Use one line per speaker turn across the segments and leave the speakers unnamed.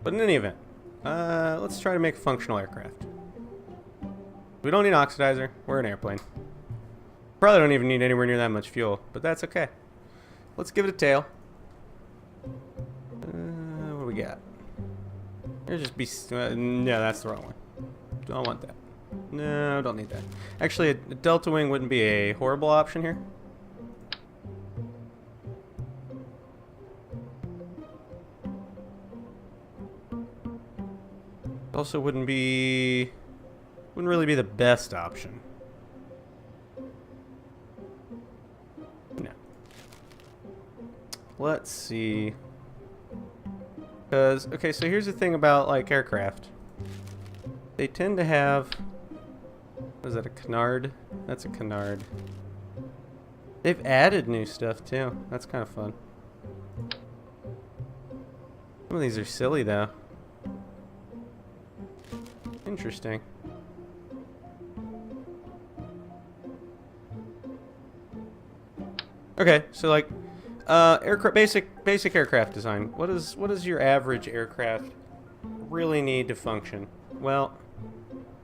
But in any event, let's try to make a functional aircraft. We don't need an oxidizer. We're an airplane. Probably don't even need anywhere near that much fuel, but that's okay. Let's give it a tail. What do we got? There's just be... no, that's the wrong one. Don't want that. No, don't need that. Actually, a delta wing wouldn't be a horrible option here. Also wouldn't really be the best option. No. Let's see. Because, okay, so here's the thing about, like, aircraft. They tend to have... What is that, a canard? That's a canard. They've added new stuff, too. That's kind of fun. Some of these are silly, though. Interesting. Okay, so like aircraft basic aircraft design. What does your average aircraft really need to function? Well,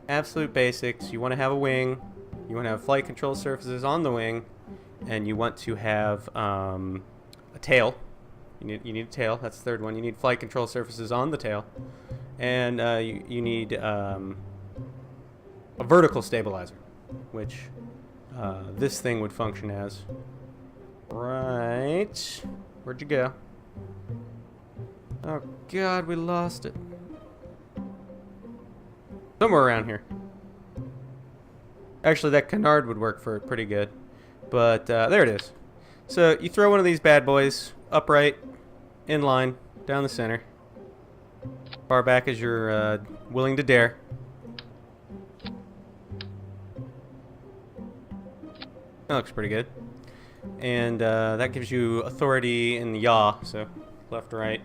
absolute basics. You want to have a wing, you want to have flight control surfaces on the wing, and you want to have a tail. You need a tail. That's the third one. You need flight control surfaces on the tail, and you need a vertical stabilizer, which this thing would function as. Right. Where'd you go? Oh God, we lost it. Somewhere around here. Actually, that canard would work for it pretty good. But there it is. So you throw one of these bad boys upright, in line, down the center. Far back as you're willing to dare. That looks pretty good. And that gives you authority in the yaw, so left, right.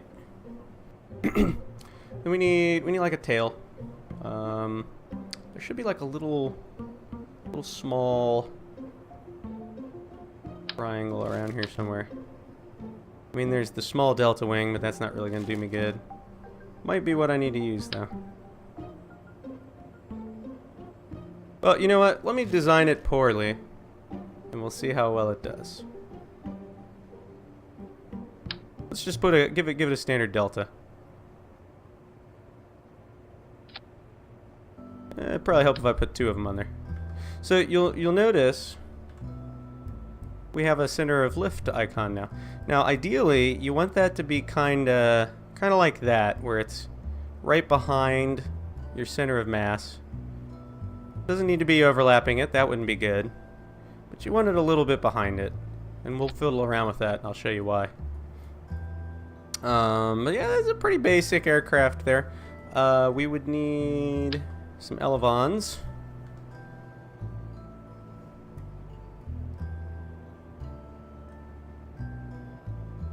Then we need like a tail. There should be like a little small triangle around here somewhere. I mean, there's the small delta wing, but that's not really going to do me good. Might be what I need to use, though. Well, you know what? Let me design it poorly, and we'll see how well it does. Let's just give it a standard delta. It'd probably help if I put two of them on there. So you'll notice we have a center of lift icon now. Now, ideally, you want that to be kind of like that, where it's right behind your center of mass. Doesn't need to be overlapping it. That wouldn't be good. But you want it a little bit behind it, and we'll fiddle around with that, and I'll show you why. But yeah, that's a pretty basic aircraft there. We would need some elevons.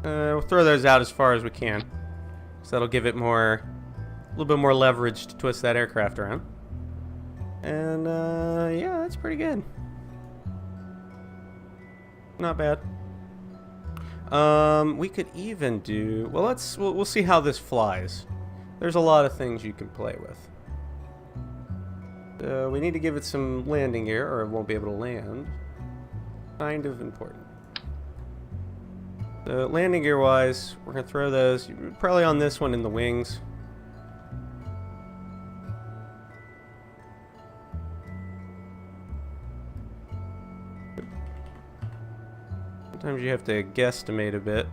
We'll throw those out as far as we can, so that'll give it a little bit more leverage to twist that aircraft around. And yeah, that's pretty good. Not bad. We could even do... Well, we'll see how this flies. There's a lot of things you can play with. We need to give it some landing gear, or it won't be able to land. Kind of important. So landing gear wise, we're going to throw those probably on this one in the wings. Sometimes you have to guesstimate a bit.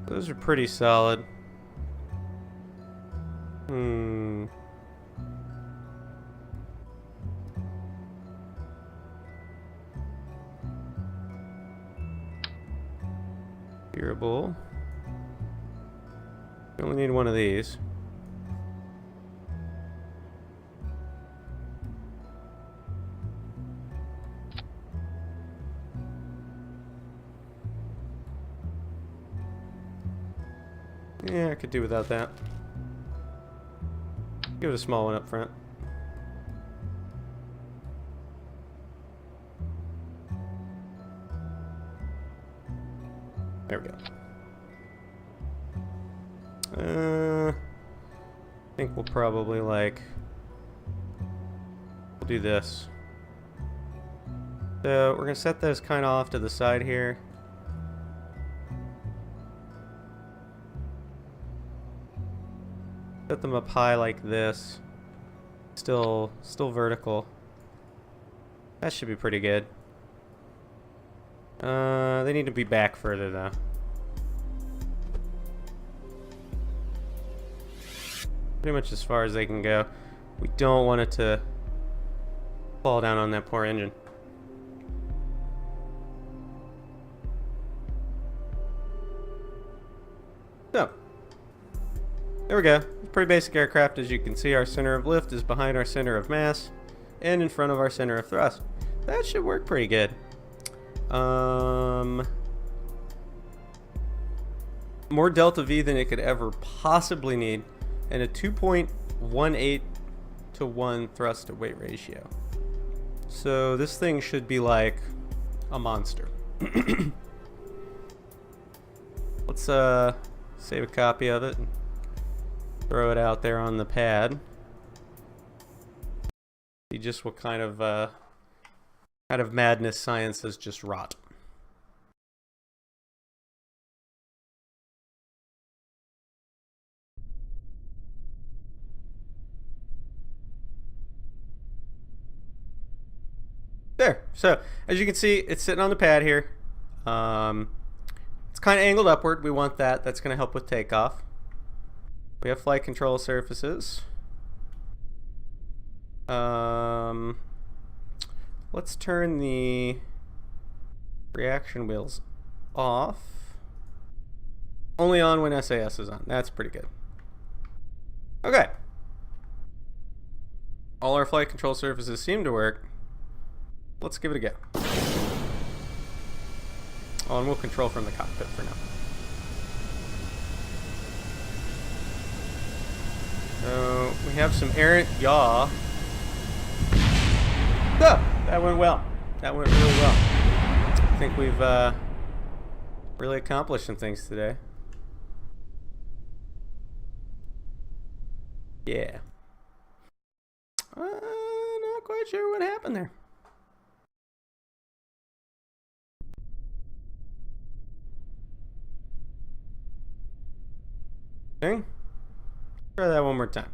Those are pretty solid. Kerbal. We only need one of these. Yeah, I could do without that. Give it a small one up front. There we go. I think we'll probably we'll do this. So we're gonna set those kind of off to the side here. Set them up high like this. Still vertical. That should be pretty good. They need to be back further though. Pretty much as far as they can go. We don't want it to fall down on that poor engine. So, there we go. Pretty basic aircraft. As you can see, our center of lift is behind our center of mass and in front of our center of thrust. That should work pretty good. More delta V than it could ever possibly need, and a 2.18 to 1 thrust to weight ratio. So this thing should be like a monster. Let's save a copy of it and throw it out there on the pad. See just what kind of madness science has just wrought. There. So as you can see, it's sitting on the pad here. It's kind of angled upward. We want that. That's going to help with takeoff. We have flight control surfaces. Let's turn the reaction wheels off. Only on when SAS is on. That's pretty good. Okay. All our flight control surfaces seem to work. Let's give it a go. Oh, and we'll control from the cockpit for now. So we have some errant yaw. Oh, that went well. That went really well. I think we've really accomplished some things today. Yeah. Not quite sure what happened there. Okay. Try that one more time.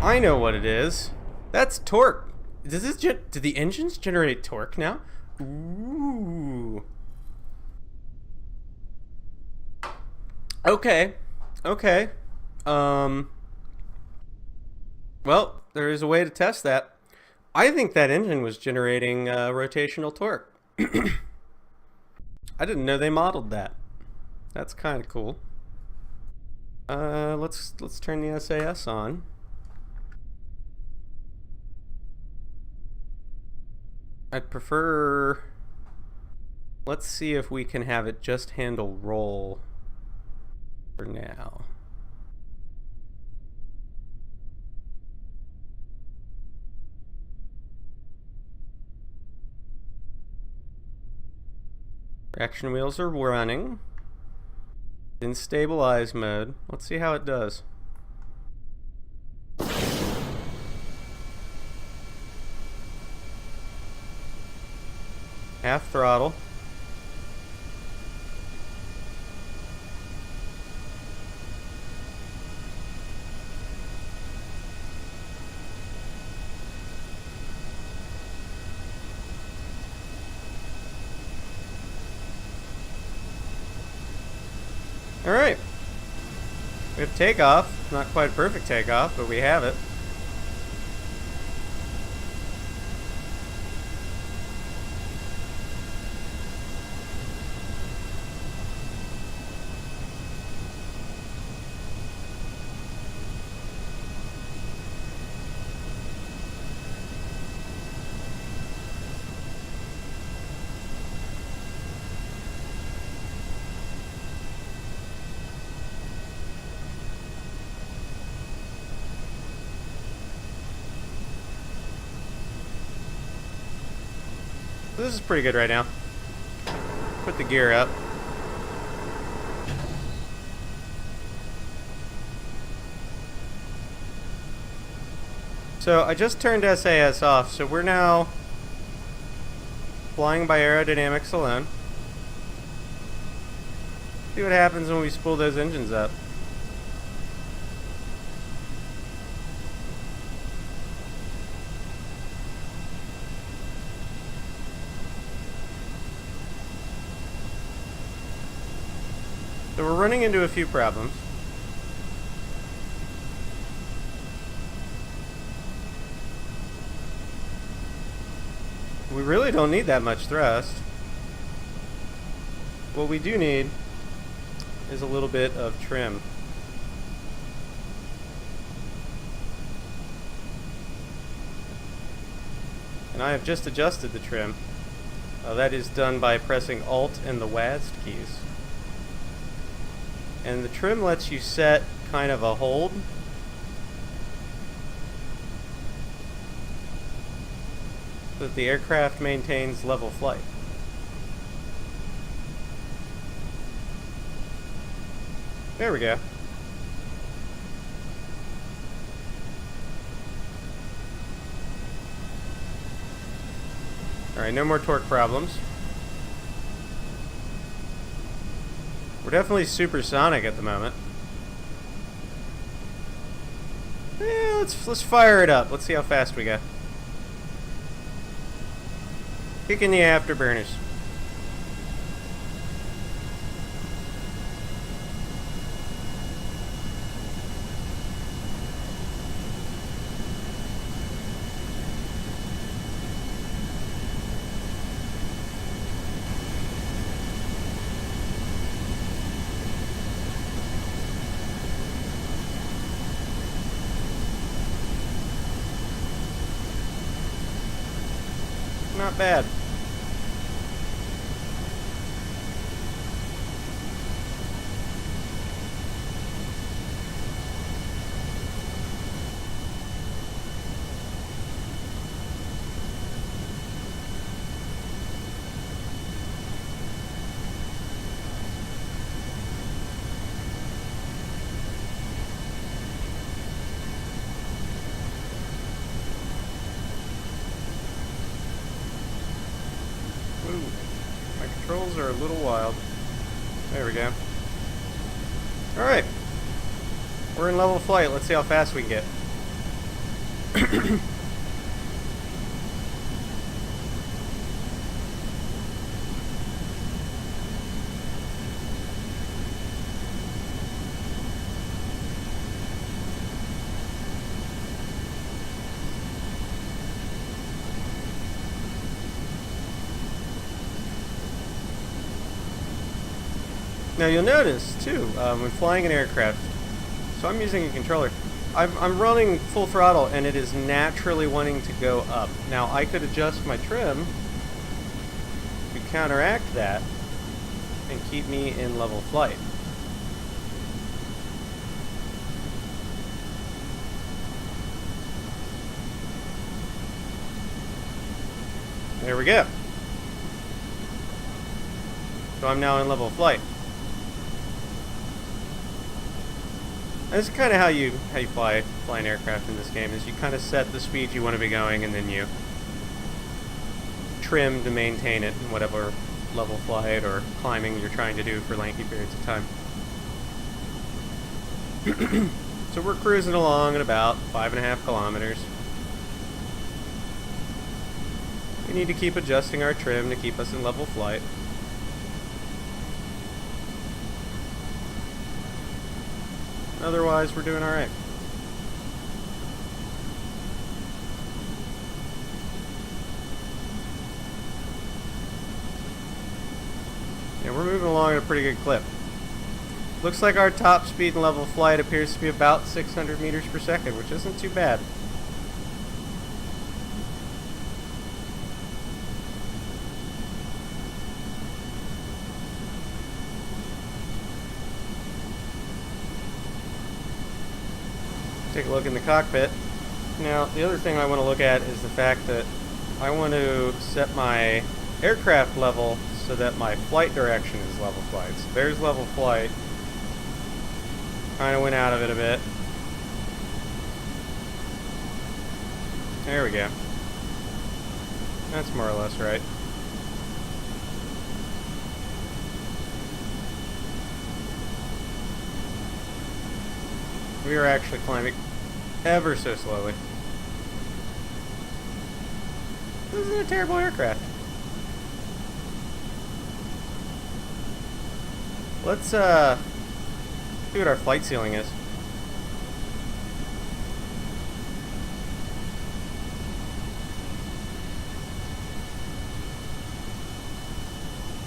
I know what it is. That's torque. Does this do the engines generate torque now? Ooh. Okay. Okay. Well, there is a way to test that. I think that engine was generating rotational torque. I didn't know they modeled that. That's kind of cool. Let's turn the SAS on. I'd prefer... Let's see if we can have it just handle roll for now. Reaction wheels are running. In stabilize mode. Let's see how it does. Half throttle. All right. We have takeoff. Not quite perfect takeoff, but we have it. this is pretty good right now. Put the gear up. So I just turned SAS off, so we're now flying by aerodynamics alone. See what happens when we spool those engines up. So we're running into a few problems. We really don't need that much thrust. What we do need is a little bit of trim. And I have just adjusted the trim. That is done by pressing Alt and the WASD keys. And the trim lets you set kind of a hold. So that the aircraft maintains level flight. There we go. Alright, no more torque problems. We're definitely supersonic at the moment. Yeah, let's fire it up. Let's see how fast we go. Kicking the afterburners. Not bad. My controls are a little wild. There we go. Alright. We're in level flight. Let's see how fast we can get. Now you'll notice too, when flying an aircraft, so I'm using a controller, I'm running full throttle and it is naturally wanting to go up. Now I could adjust my trim to counteract that and keep me in level flight. There we go. So I'm now in level flight. This is kind of how you fly an aircraft in this game. Is you kind of set the speed you want to be going, and then you trim to maintain it in whatever level flight or climbing you're trying to do for lengthy periods of time. So we're cruising along at about 5.5 kilometers. We need to keep adjusting our trim to keep us in level flight. Otherwise, we're doing alright. Yeah, we're moving along at a pretty good clip. Looks like our top speed and level flight appears to be about 600 meters per second, which isn't too bad. Take a look in the cockpit. Now, the other thing I want to look at is the fact that I want to set my aircraft level so that my flight direction is level flight. So there's level flight. Kind of went out of it a bit. There we go. That's more or less right. We are actually climbing ever so slowly. This isn't a terrible aircraft. Let's see what our flight ceiling is.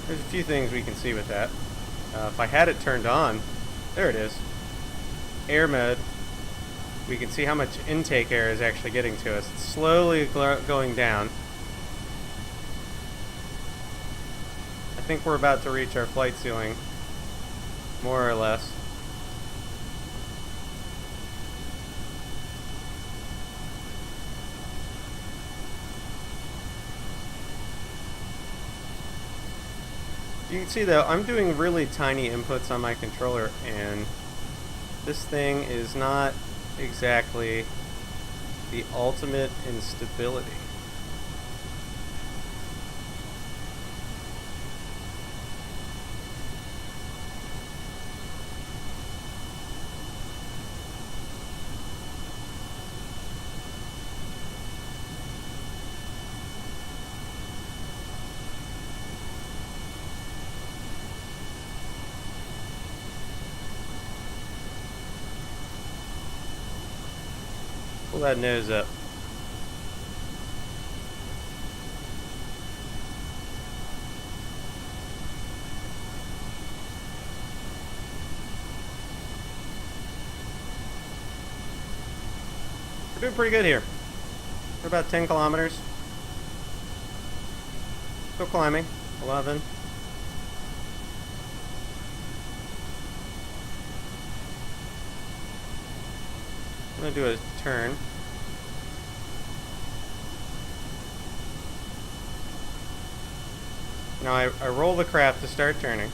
There's a few things we can see with that. If I had it turned on, there it is. Air mode. We can see how much intake air is actually getting to us. It's slowly going down. I think we're about to reach our flight ceiling, more or less. You can see though, I'm doing really tiny inputs on my controller, and this thing is not exactly the ultimate in stability. Pull that nose up. We're doing pretty good here. We're about 10 kilometers. Still climbing. 11. I'm going to do a turn. Now I roll the craft to start turning.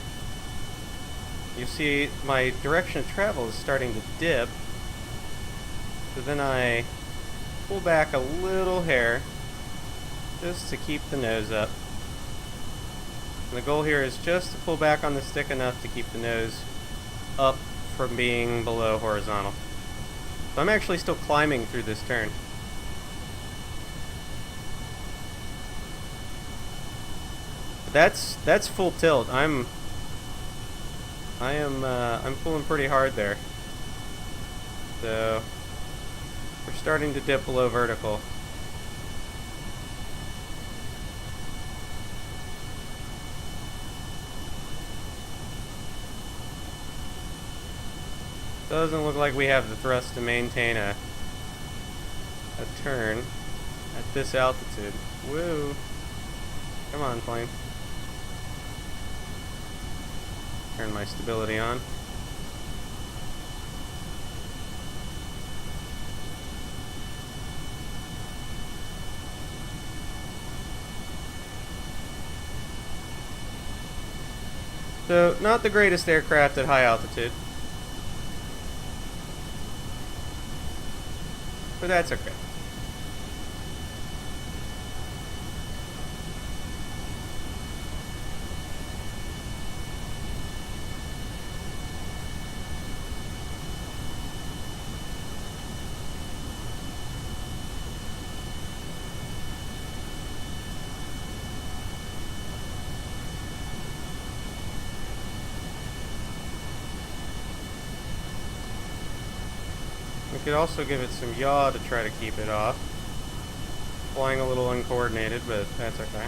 You see my direction of travel is starting to dip. So then I pull back a little hair just to keep the nose up. And the goal here is just to pull back on the stick enough to keep the nose up from being below horizontal. So I'm actually still climbing through this turn. That's full tilt. I'm pulling pretty hard there. So we're starting to dip below vertical. Doesn't look like we have the thrust to maintain a turn at this altitude. Woo! Come on, plane. Turn my stability on. So, not the greatest aircraft at high altitude. But that's okay. We could also give it some yaw to try to keep it off. Flying a little uncoordinated, but that's okay.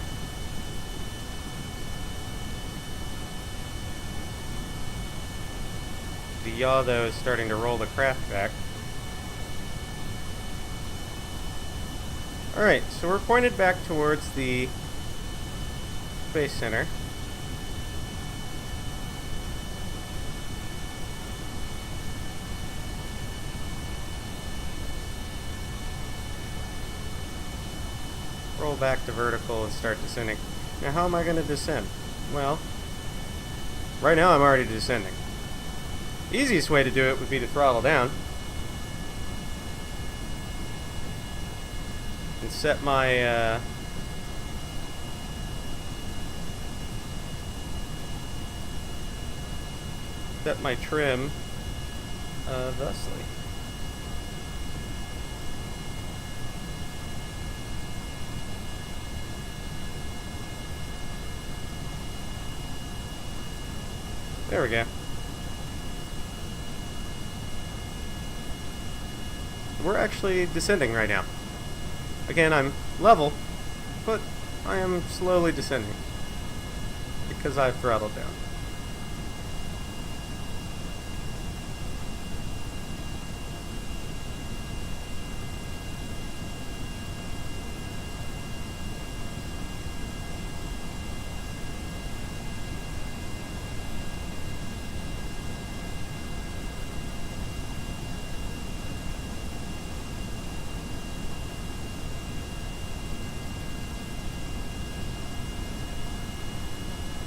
The yaw, though, is starting to roll the craft back. Alright, so we're pointed back towards the Space Center. Roll back to vertical and start descending. Now how am I going to descend? Well, right now I'm already descending. Easiest way to do it would be to throttle down. And set my, set my trim, thusly. There we go. We're actually descending right now. Again, I'm level, but I am slowly descending because I've throttled down.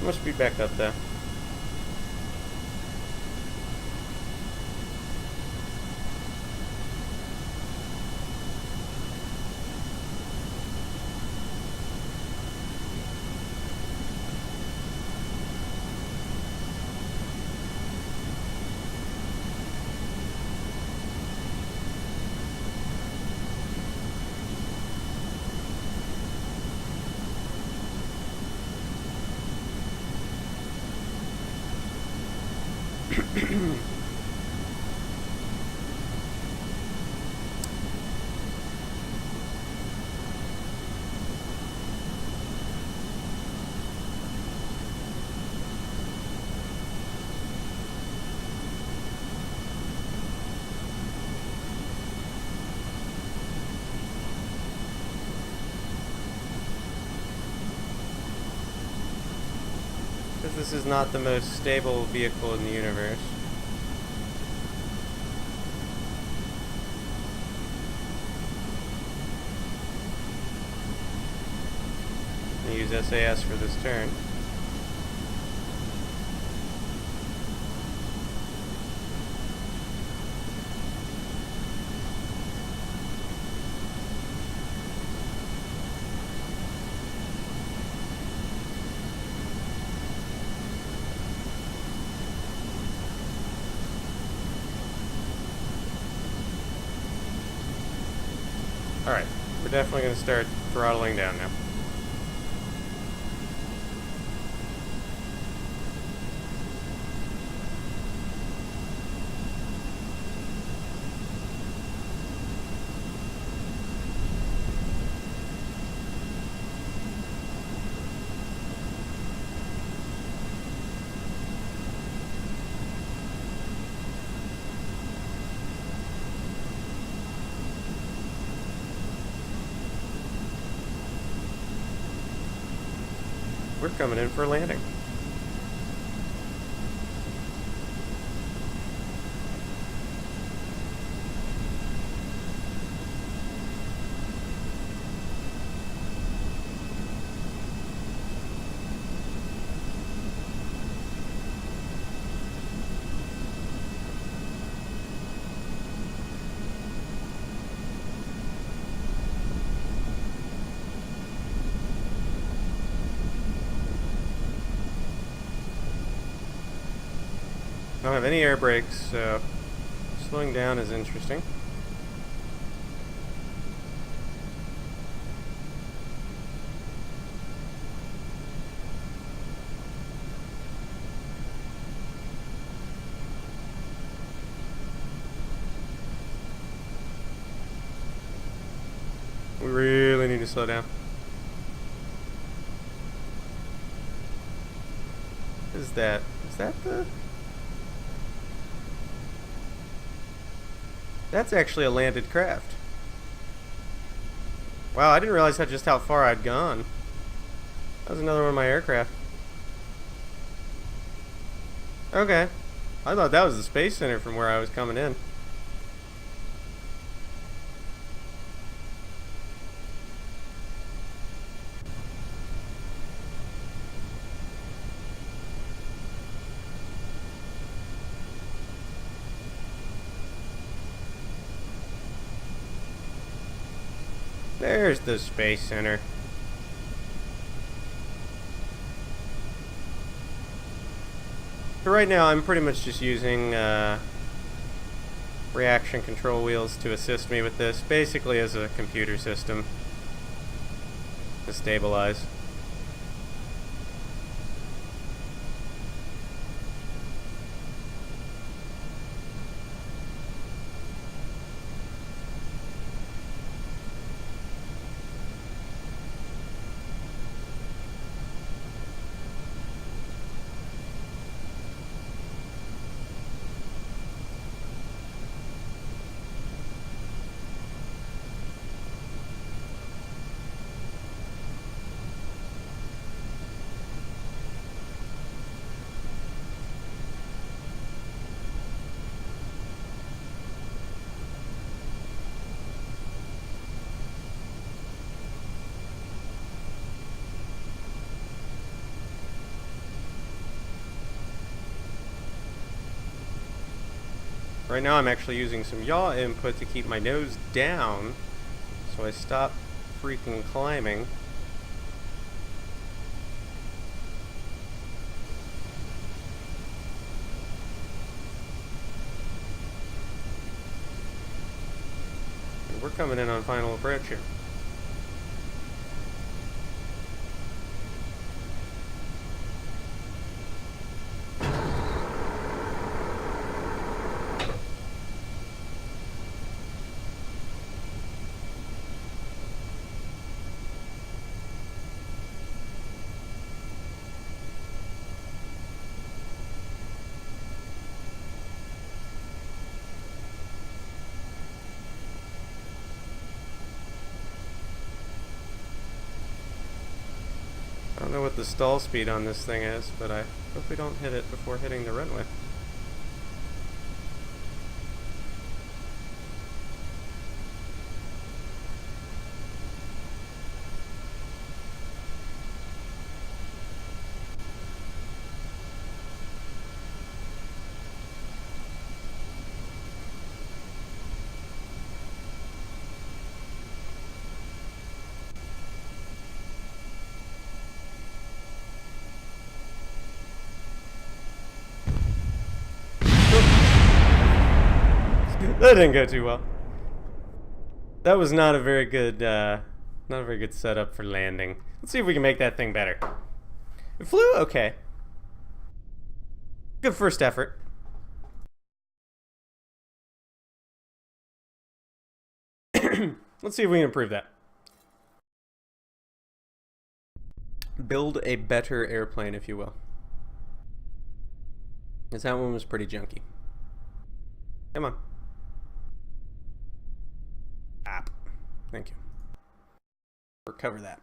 Must be back up there. Because this is not the most stable vehicle in the universe. I'm gonna use SAS for this turn. Alright, we're definitely going to start throttling down now. We're coming in for a landing. I don't have any air brakes, so slowing down is interesting. We really need to slow down. What is that? Is that the... That's actually a landed craft. Wow, I didn't realize just how far I'd gone. That was another one of my aircraft. Okay. I thought that was the Space Center from where I was coming in. There's the Space Center. So right now I'm pretty much just using reaction control wheels to assist me with this, basically as a computer system to stabilize. Right now I'm actually using some yaw input to keep my nose down, so I stop freaking climbing. And we're coming in on final approach here. I don't know what the stall speed on this thing is, but I hope we don't hit it before hitting the runway. That didn't go too well. That was not a very good setup for landing. Let's see if we can make that thing better. It flew okay. Good first effort. Let's see if we can improve that. Build a better airplane, if you will. Because that one was pretty junky. Come on. App. Thank you. Recover that.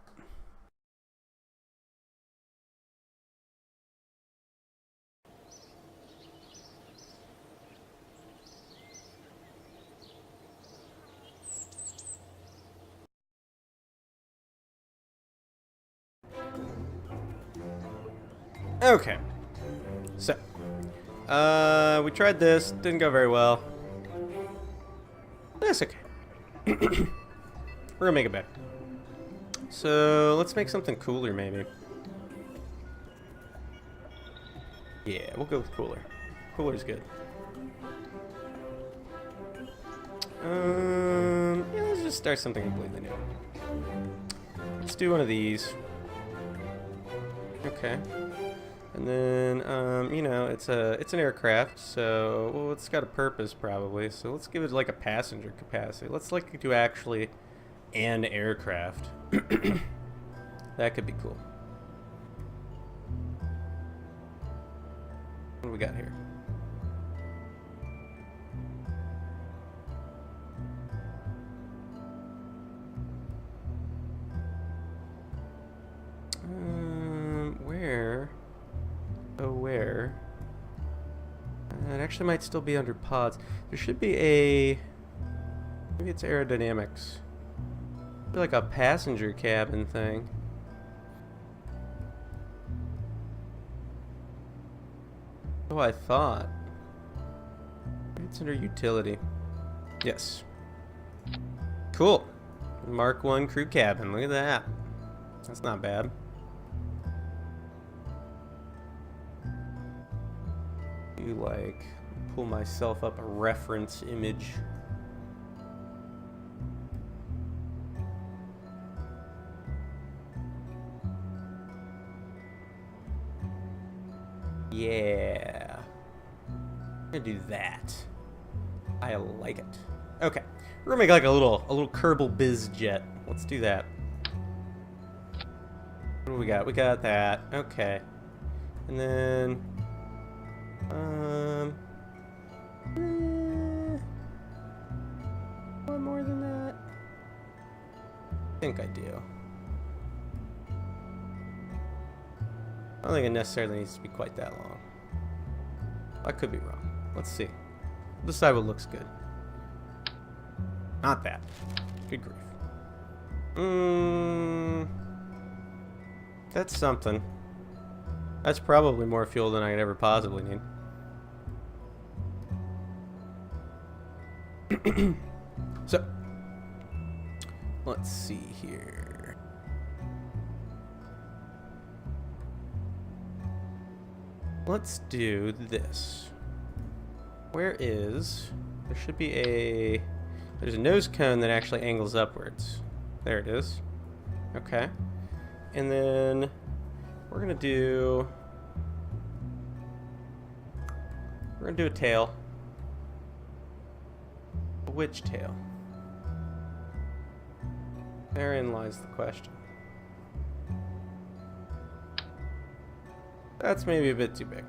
Okay. So, we tried this. Didn't go very well. That's okay. We're gonna make it better. So let's make something cooler, maybe. Yeah, we'll go with cooler. Cooler's good. Yeah, let's just start something completely new. Let's do one of these. Okay. And then, you know, it's an aircraft, so, well, it's got a purpose probably. So let's give it like a passenger capacity. Let's like do actually an aircraft. That could be cool. What do we got here? Where? Oh, where? It actually might still be under pods. There should be a... Maybe it's aerodynamics. Like a passenger cabin thing. Oh, I thought. Maybe it's under utility. Yes. Cool. Mark 1 crew cabin. Look at that. That's not bad. You like pull myself up a reference image. Yeah. I'm gonna do that. I like it. Okay. We're gonna make like a little Kerbal biz-jet. Let's do that. What do we got? We got that. Okay. And then want more than that? I think I do. I don't think it necessarily needs to be quite that long. I could be wrong. Let's see. We'll decide what looks good. Not that. Good grief. That's something. That's probably more fuel than I could ever possibly need. So, let's see here. Let's do this. Where is... There should be a... There's a nose cone that actually angles upwards. There it is. Okay. And then we're gonna do... We're gonna do a tail. Which tail? Therein lies the question. That's maybe a bit too big.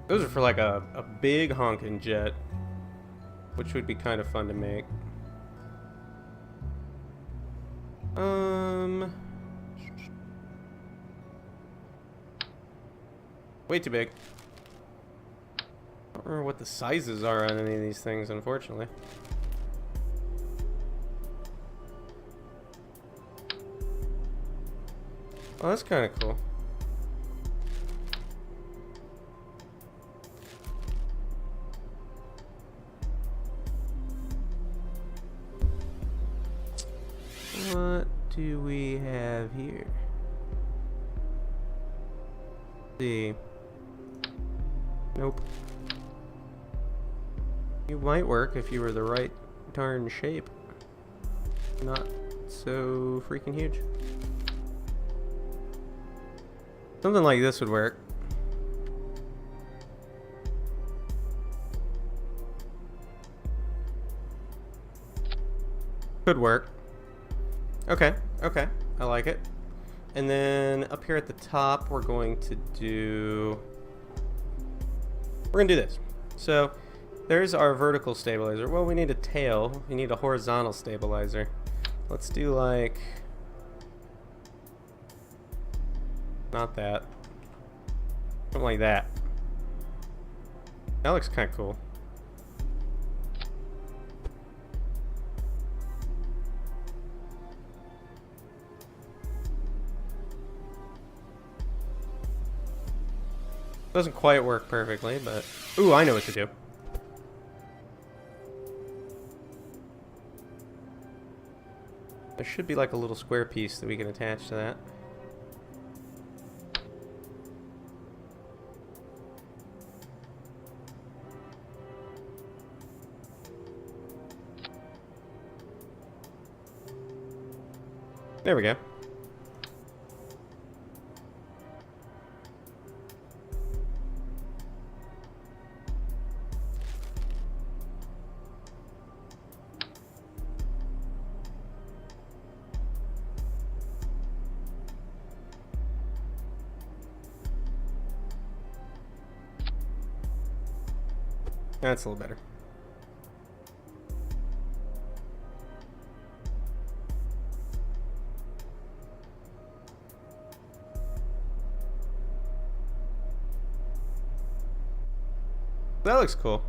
Those are for like a big honkin' jet, which would be kind of fun to make. Way too big. I don't remember what the sizes are on any of these things, unfortunately. Oh, that's kind of cool. What do we have here? Let's see. Nope. You might work if you were the right darn shape. Not so freaking huge. Something like this would work. Could work. Okay, okay. I like it. And then up here at the top, we're going to do... We're going to do this. So, there's our vertical stabilizer. Well, we need a tail. We need a horizontal stabilizer. Let's do like... Not that. Something like that. That looks kind of cool. Doesn't quite work perfectly, but... Ooh, I know what to do. There should be like a little square piece that we can attach to that. There we go. That's a little better. That looks cool.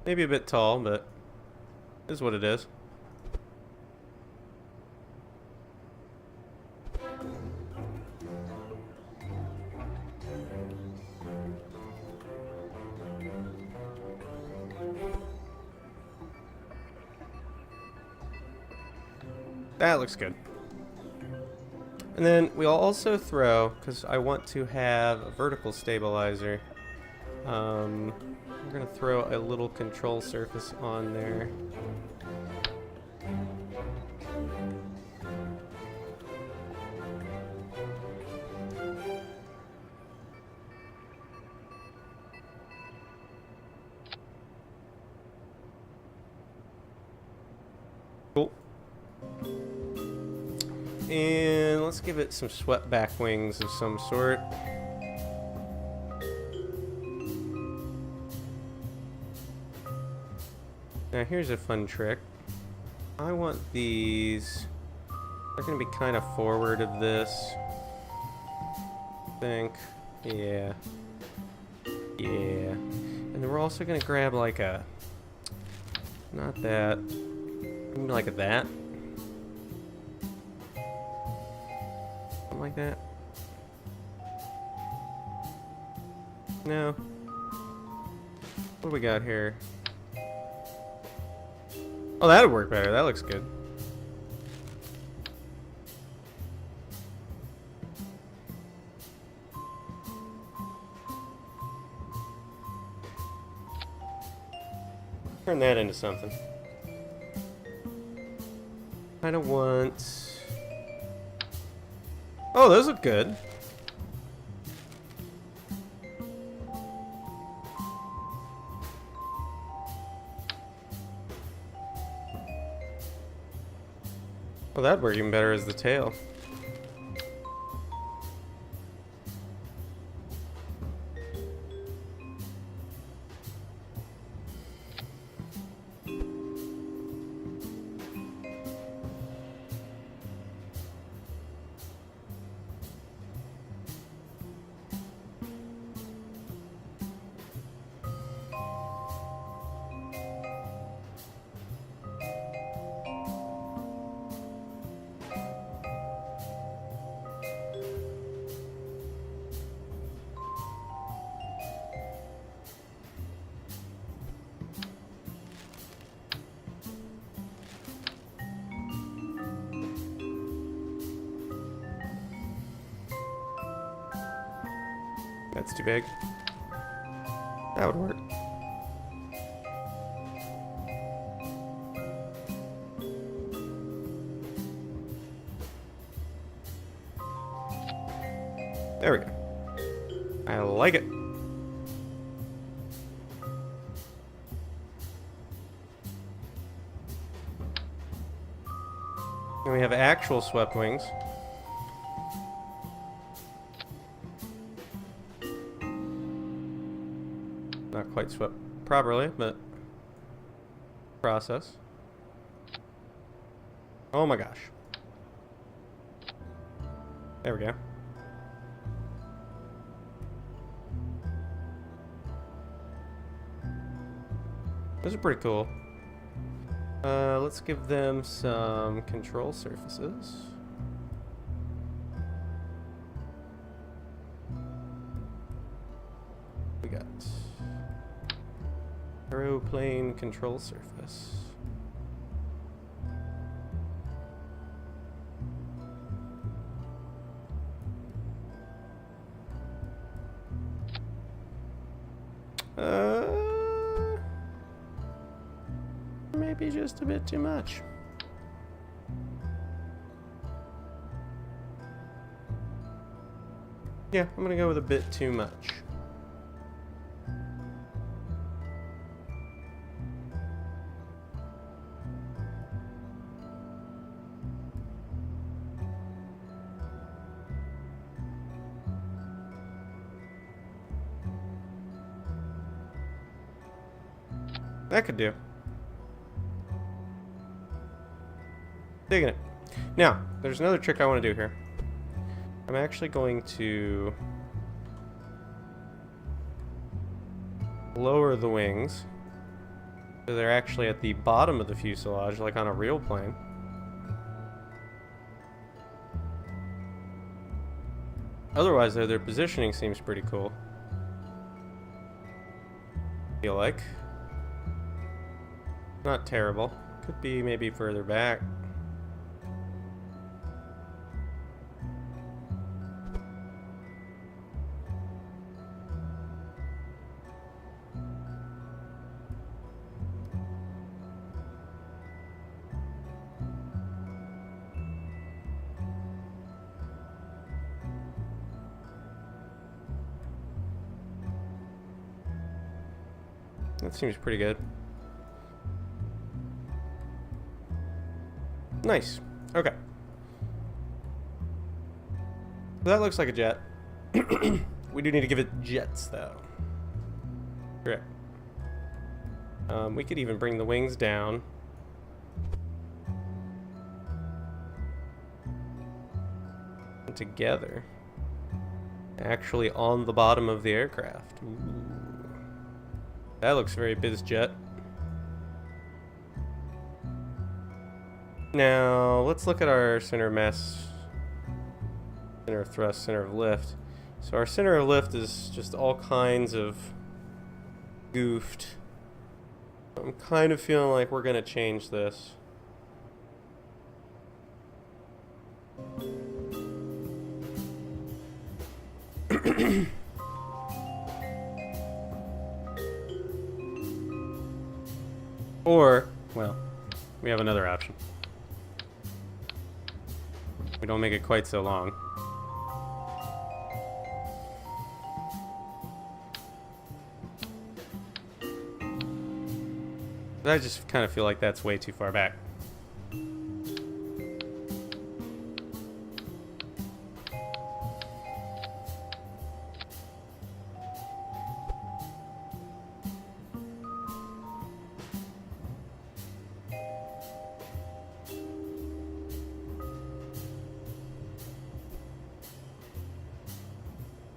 Maybe a bit tall, but it is what it is. That looks good. And then we'll also throw, because I want to have a vertical stabilizer, we're going to throw a little control surface on there. Cool. And let's give it some swept back wings of some sort. Now here's a fun trick. I want these, they're going to be kind of forward of this. I think. Yeah. Yeah. And then we're also going to grab like a, not that, maybe like a that. Something like that. No. What do we got here? Oh, that would work better. That looks good. Turn that into something. Kind of want... Oh, those look good. Well, that'd work even better as the tail. That's too big. That would work. There we go. I like it. And we have actual swept wings. Not quite swept properly, but process. Oh my gosh. There we go. Those are pretty cool. Let's give them some control surfaces. We got aeroplane control surface. Maybe just a bit too much. Yeah, I'm gonna go with a bit too much. That could do. Digging it. Now, there's another trick I want to do here. I'm actually going to lower the wings so they're actually at the bottom of the fuselage, like on a real plane. Otherwise, though, their positioning seems pretty cool. Feel like. Not terrible. Could be maybe further back. That seems pretty good. Nice. Okay. That looks like a jet. We do need to give it jets, though. Correct. We could even bring the wings down. Together. Actually on the bottom of the aircraft. Ooh. That looks very biz-jet. Now, let's look at our center of mass, center of thrust, center of lift. So our center of lift is just all kinds of goofed. I'm kind of feeling like we're gonna change this. Or, well, we have another option. We don't make it quite so long. But I just kind of feel like that's way too far back.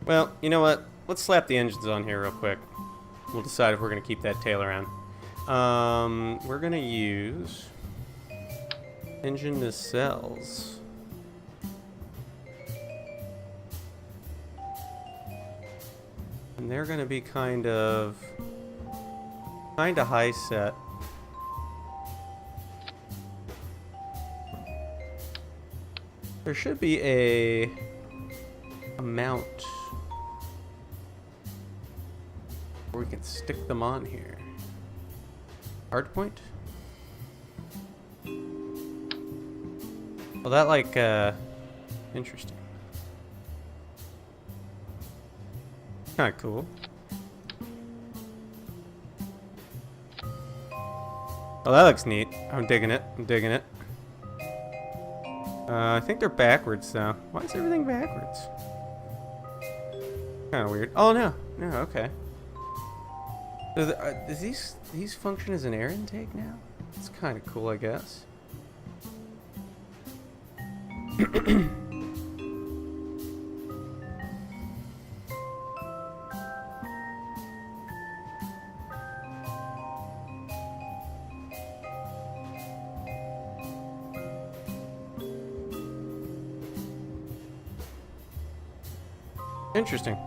Well, you know what? Let's slap the engines on here real quick. We'll decide if we're going to keep that tail around. We're going to use engine nacelles. And they're going to be kind of high set. There should be a mount where we can stick them on here. Hard point? Well, that like, interesting. Kinda cool. Oh, that looks neat. I'm digging it. I'm digging it. I think they're backwards, though. Why is everything backwards? Kind of weird. Oh, no. No, okay. So does these function as an air intake now? It's kind of cool, I guess. Interesting.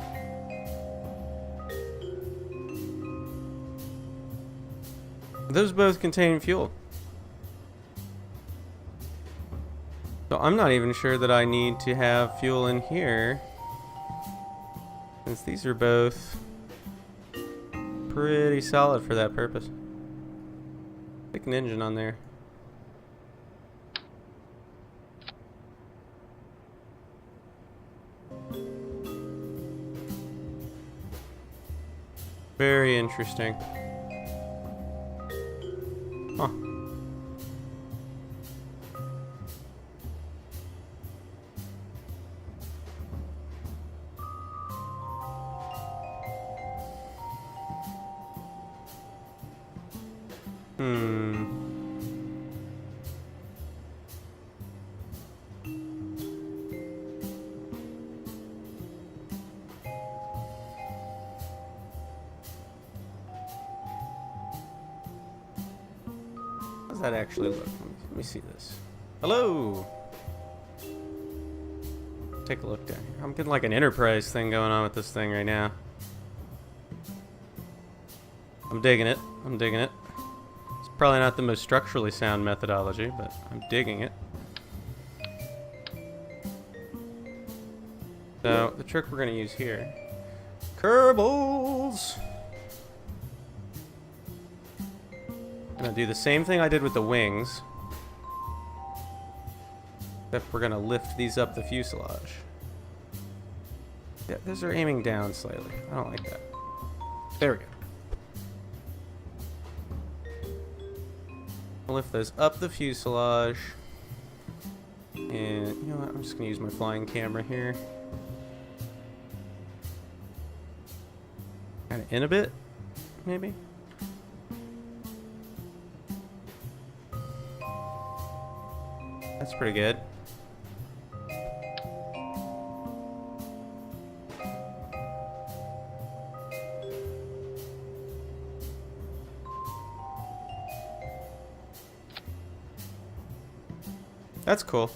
Those both contain fuel. So I'm not even sure that I need to have fuel in here, since these are both pretty solid for that purpose. Stick an engine on there. Very interesting. Huh. How does that actually look? Let me see this. Hello! Take a look down here. I'm getting like an enterprise thing going on with this thing right now. I'm digging it. I'm digging it. It's probably not the most structurally sound methodology, but I'm digging it. So, the trick we're going to use here. Kerbals! I'm going to do the same thing I did with the wings. Except we're going to lift these up the fuselage. Yeah, those are aiming down slightly. I don't like that. There we go. lift those up the fuselage. And you know what? I'm just gonna use my flying camera here. Kind of in a bit, maybe. That's pretty good. That's cool.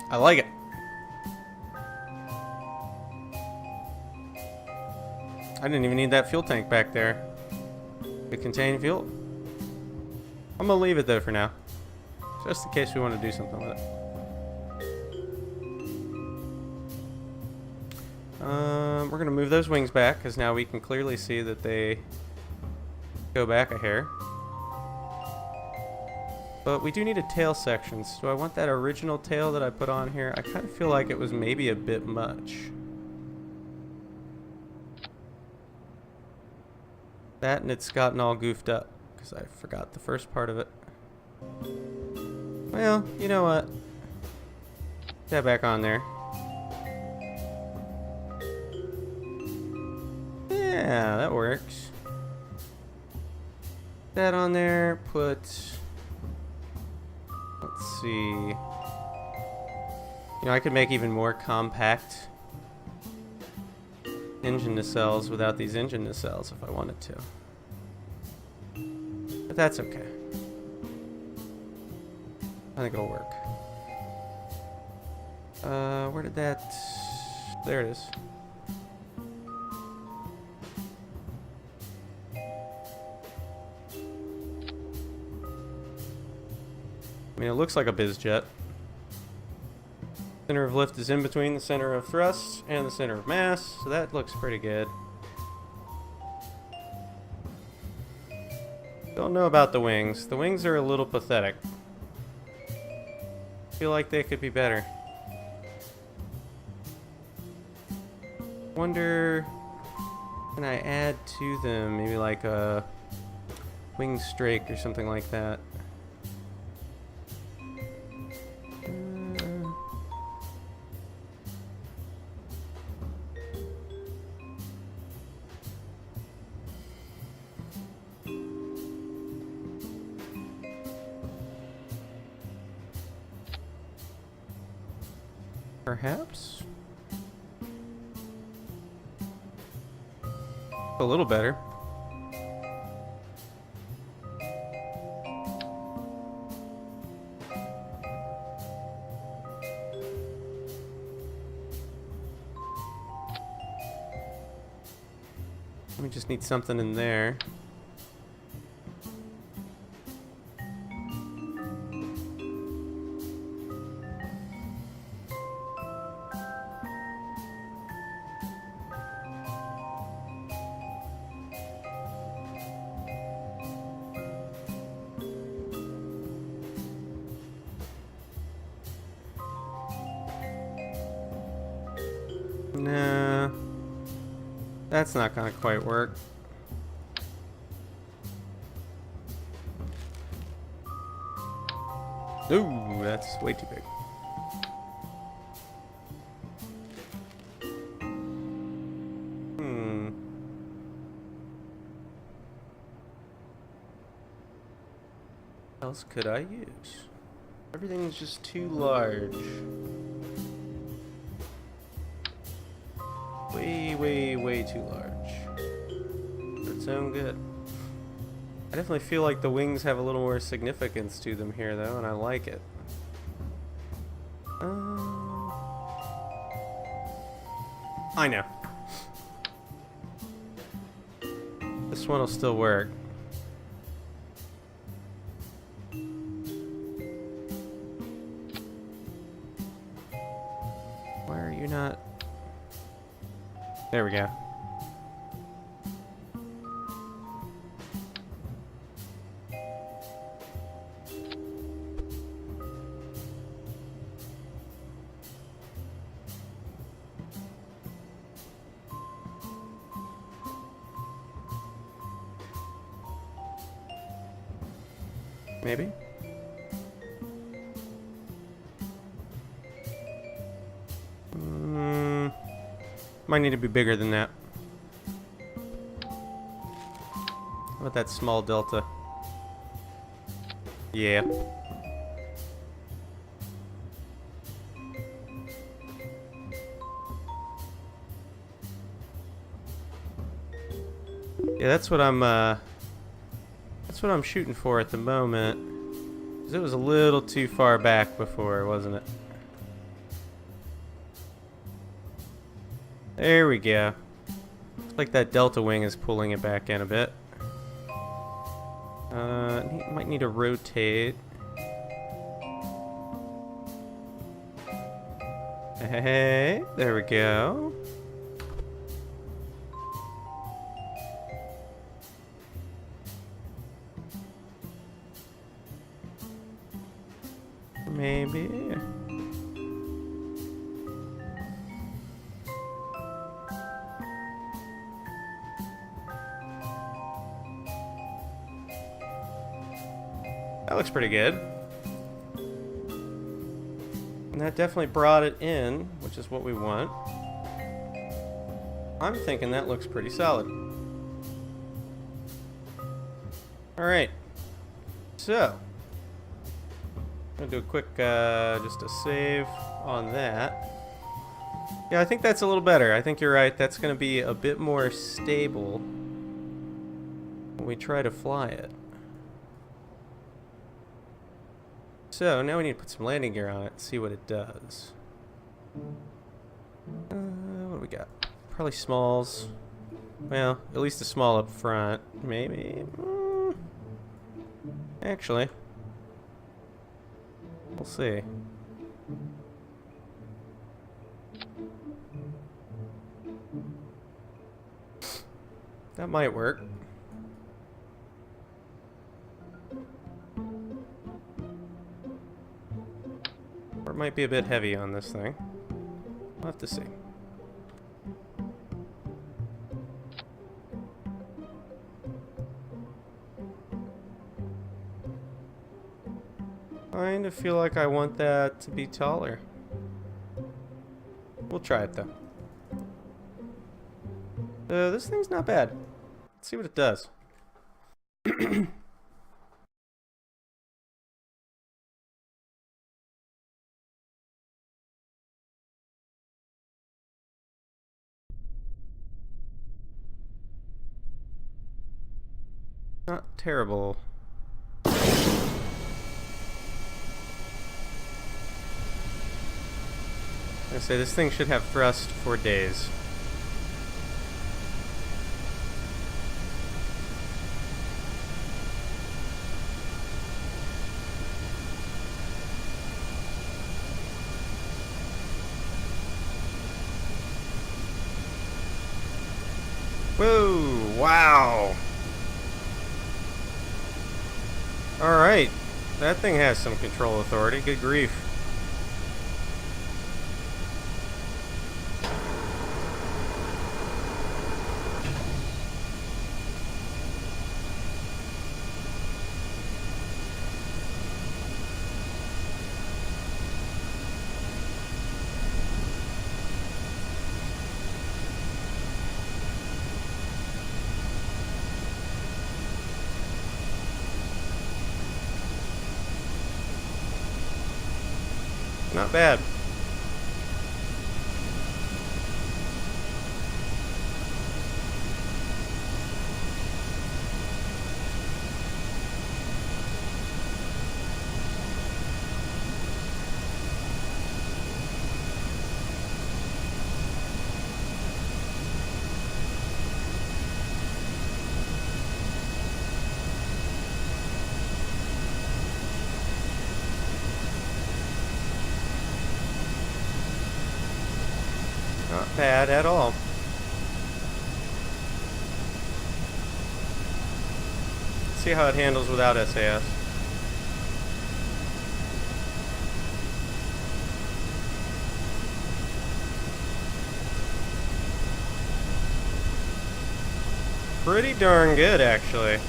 I like it. I didn't even need that fuel tank back there to contain fuel. I'm gonna leave it though for now, just in case we want to do something with it. We're gonna move those wings back because now we can clearly see that they go back a hair. But we do need a tail section. So do I want that original tail that I put on here? I kind of feel like it was maybe a bit much. That and it's gotten all goofed up because I forgot the first part of it. Well, you know what? Put that back on there. Yeah, that works. That on there. Put... Let's see. You know, I could make even more compact engine nacelles without these engine nacelles if I wanted to. But that's okay. I think it'll work. Where did that... There it is. I mean, it looks like a biz-jet. Center of lift is in between the center of thrust and the center of mass, so that looks pretty good. Don't know about the wings. The wings are a little pathetic. Feel like they could be better. Wonder, can I add to them maybe like a wing strake or something like that? Perhaps? A little better. We just need something in there. Nah, that's not gonna quite work. Ooh, that's way too big. What else could I use? Everything's just too large. Way too large for its own good. I definitely feel like the wings have a little more significance to them here, though, and I like it. I know. This one will still work. Why are you not... There we go. maybe? Might need to be bigger than that. How about that small delta? Yeah. Yeah, that's what I'm shooting for at the moment. 'Cause it was a little too far back before, wasn't it? There we go. Looks like that delta wing is pulling it back in a bit. Might need to rotate. Hey, there we go. Maybe. That looks pretty good. And that definitely brought it in, which is what we want. I'm thinking that looks pretty solid. Alright. So. I'm gonna do a quick, just a save on that. Yeah, I think that's a little better. I think you're right. That's gonna be a bit more stable when we try to fly it. So, now we need to put some landing gear on it and see what it does. What do we got? Probably smalls. Well, at least a small up front. Maybe. Actually. We'll see. That might work. Or it might be a bit heavy on this thing. We'll have to see. I kind of feel like I want that to be taller. We'll try it though. This thing's not bad. Let's see what it does. Not terrible. I say this thing should have thrust for days. Whoa! Wow! Alright. That thing has some control authority. Good grief. Not bad. Not bad at all. Let's see how it handles without SAS. Pretty darn good, actually.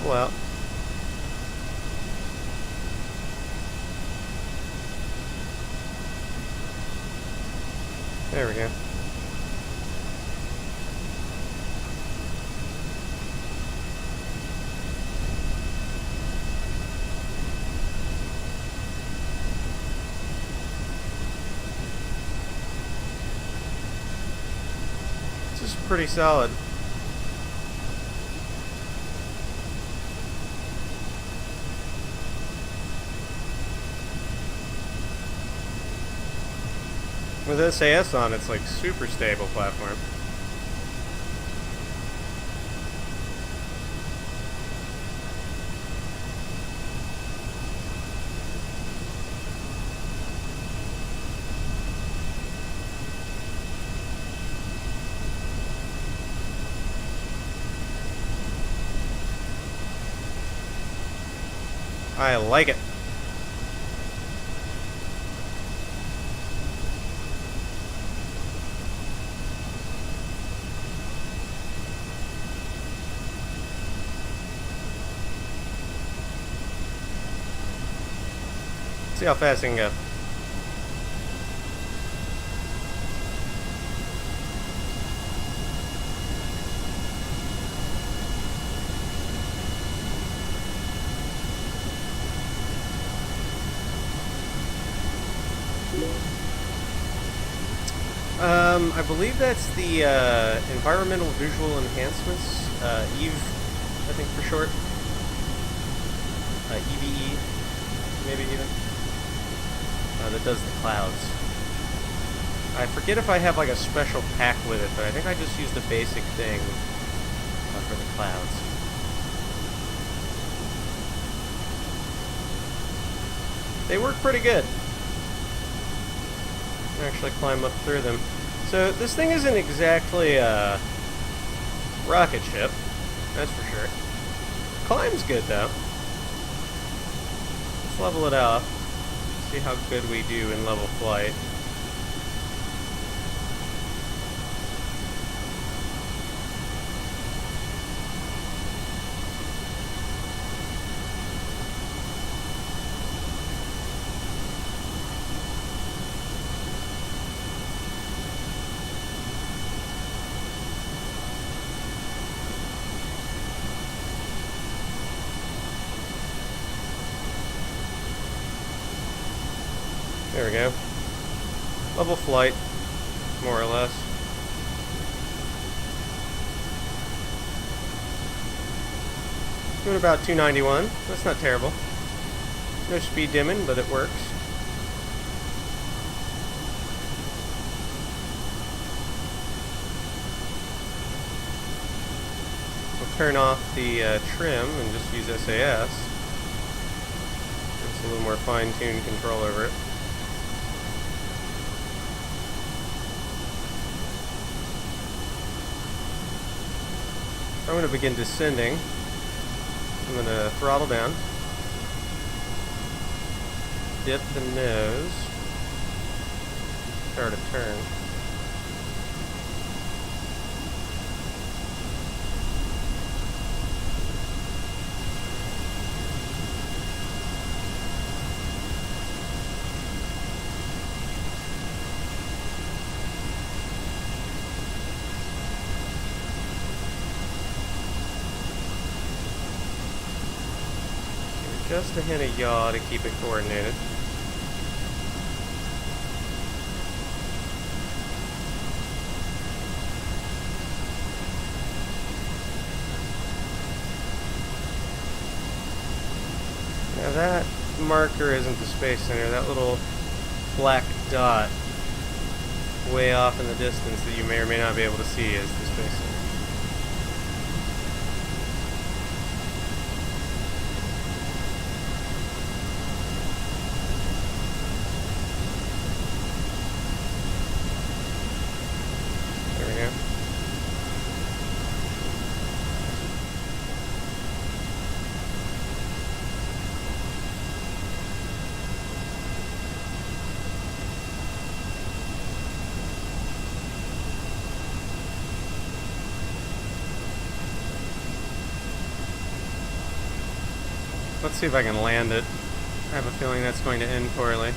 level out. There we go. This is pretty solid. With SAS on, it's like super stable platform. I like it. See how fast I can go. I believe that's the environmental visual enhancements, EVE, I think for short. EVE, maybe even. That does the clouds. I forget if I have like a special pack with it, but I think I just used the basic thing for the clouds. They work pretty good. Actually climb up through them. So this thing isn't exactly a rocket ship, that's for sure. Climb's good though. Let's level it out. See how good we do in level flight. There we go. Level flight, more or less. Doing about 291. That's not terrible. No speed dimming, but it works. We'll turn off the trim and just use SAS. It's a little more fine-tuned control over it. I'm going to begin descending. I'm going to throttle down, dip the nose, start a turn. Just a hint of yaw to keep it coordinated. Now that marker isn't the Space Center. That little black dot way off in the distance that you may or may not be able to see is the Space Center. Let's see if I can land it. I have a feeling that's going to end poorly.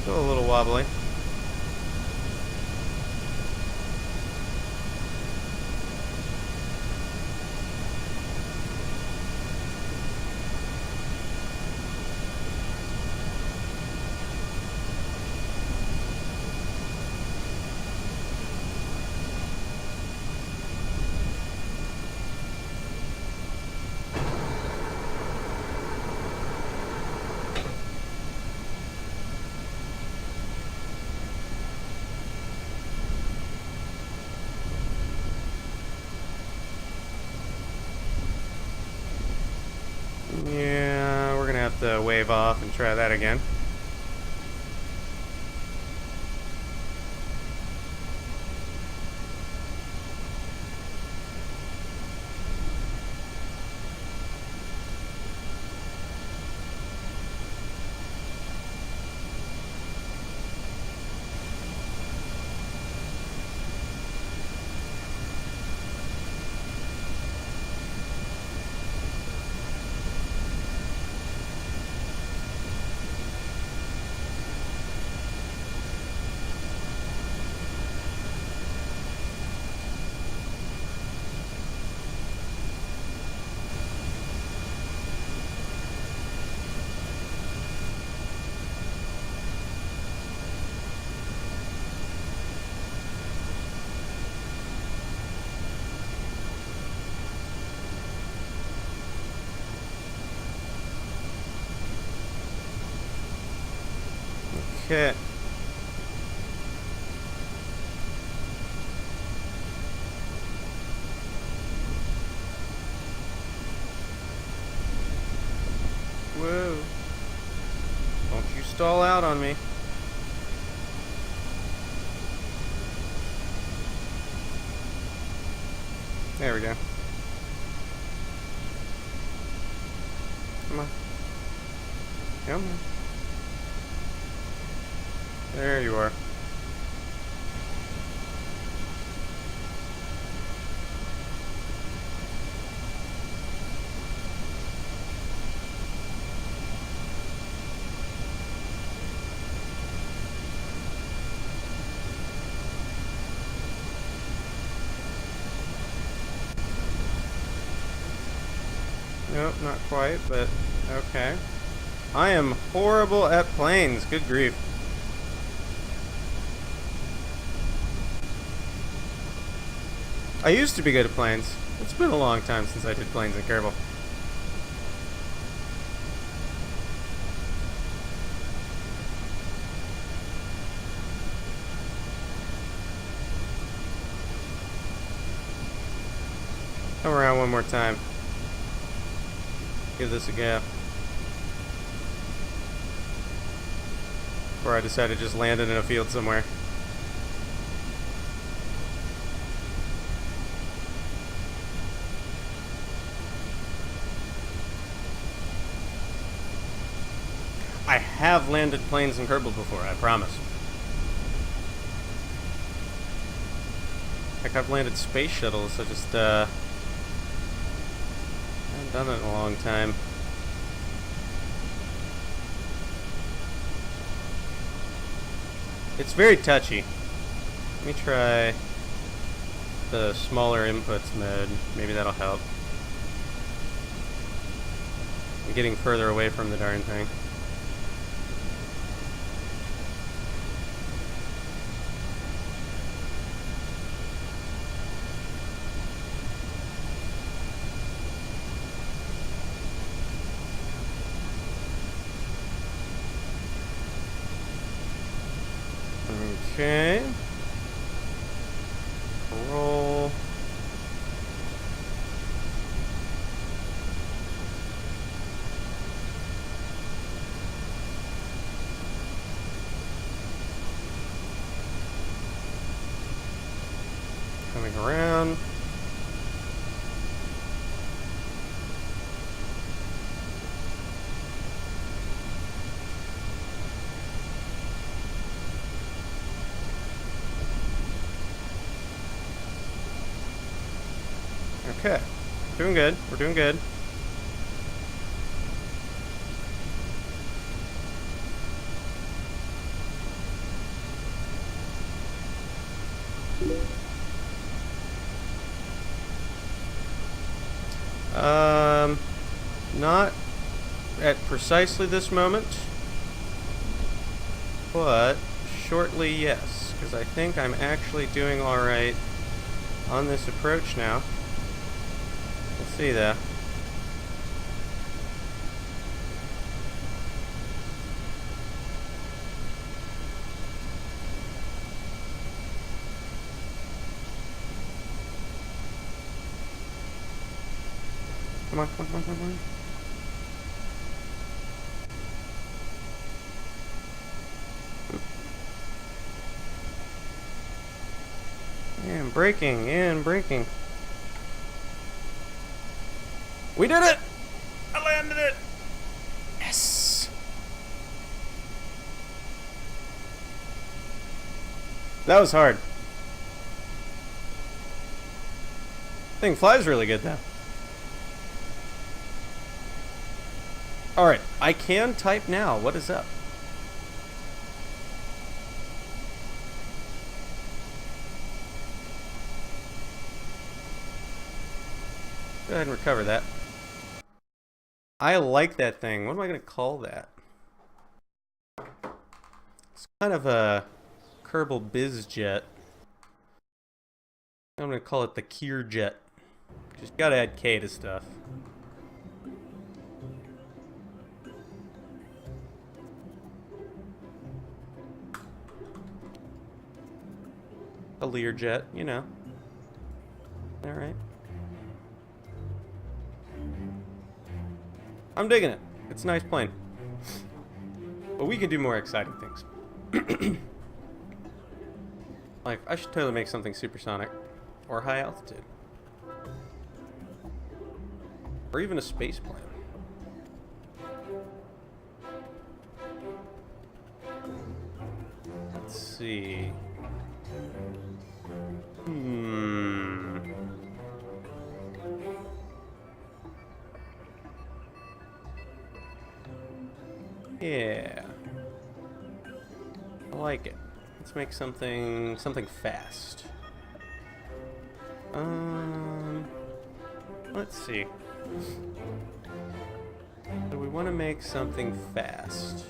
Still a little wobbly. Yeah, we're gonna have to wave off and try that again. Okay. Whoa. Don't you stall out on me. There we go. Come on. Come on. There you are. Nope, not quite, but okay. I am horrible at planes. Good grief. I used to be good at planes. It's been a long time since I did planes in Kerbal. Come around one more time. Give this a go. Before I decide to just land it in a field somewhere. I have landed planes in Kerbal before, I promise. Heck, I've landed space shuttles, I just, haven't done it in a long time. It's very touchy. Let me try the smaller inputs mode. Maybe that'll help. I'm getting further away from the darn thing. Okay. Roll. Coming around. Okay. Doing good. We're doing good. Not at precisely this moment, but shortly, yes, because I think I'm actually doing all right on this approach now. We'll see though. Come on, come on, come on, come on. And braking, and braking. We did it! I landed it! Yes! That was hard. Thing flies really good though. Alright, I can type now. What is up? Go ahead and recover that. I like that thing. What am I going to call that? It's kind of a Kerbal biz-jet. I'm going to call it the Kerbal. Just got to add K to stuff. A Learjet, you know. Alright. I'm digging it. It's a nice plane. But we can do more exciting things. Like, I should totally make something supersonic. Or high altitude. Or even a space plane. Let's see. Yeah. I like it. Let's make something fast. Let's see. Do we want to make something fast?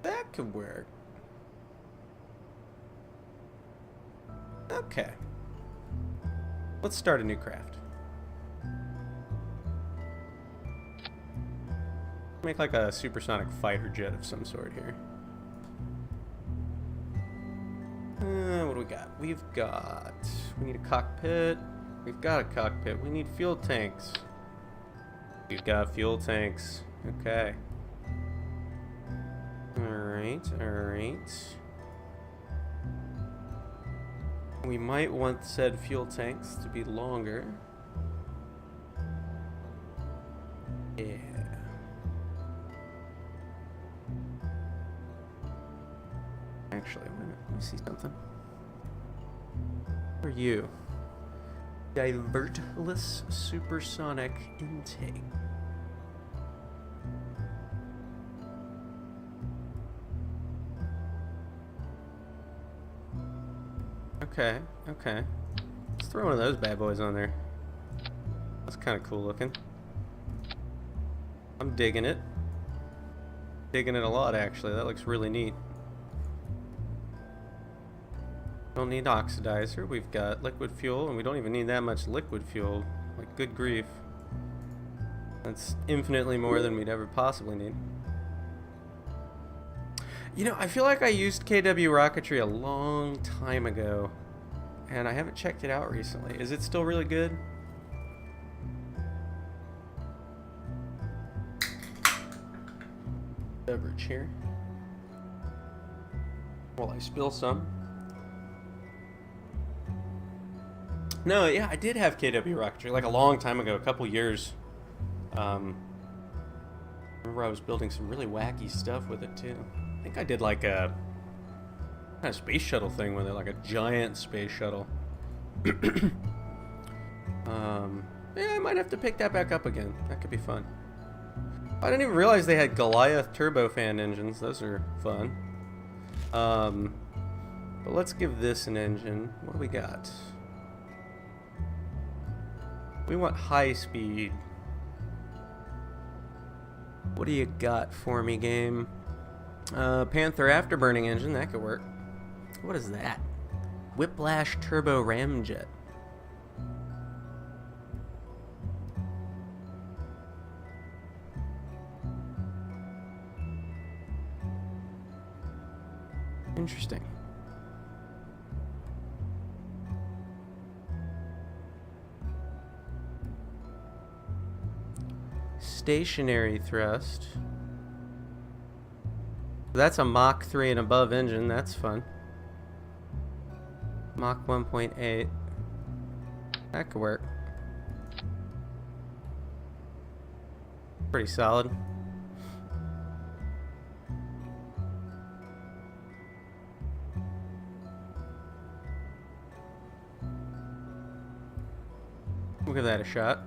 That could work. Okay. Let's start a new craft. Make like a supersonic fighter jet of some sort here. What do we got? We need a cockpit. We've got a cockpit. We need fuel tanks. We've got fuel tanks. Okay. Alright, alright. We might want said fuel tanks to be longer. Yeah. Actually, let me see something. What are you? Divertless supersonic intake. Okay, okay. Let's throw one of those bad boys on there. That's kind of cool looking. I'm digging it. Digging it a lot, actually. That looks really neat. Don't need oxidizer. We've got liquid fuel, and we don't even need that much liquid fuel. Like, good grief. That's infinitely more than we'd ever possibly need. You know, I feel like I used KW rocketry a long time ago, and I haven't checked it out recently. Is it still really good? Beverage here. While I spill some. No, yeah, I did have KW rocketry like a long time ago, a couple years. Remember I was building some really wacky stuff with it too. I think I did like a kind of space shuttle thing with it, like a giant space shuttle. Yeah, I might have to pick that back up again. That could be fun. I didn't even realize they had Goliath turbofan engines. Those are fun. But let's give this an engine. What do we got? We want high speed. What do you got for me, game? Panther afterburning engine, that could work. What is that? Whiplash turbo ramjet. Interesting. Stationary thrust. That's a Mach 3 and above engine. That's fun. Mach 1.8. That could work. Pretty solid. We'll give that a shot.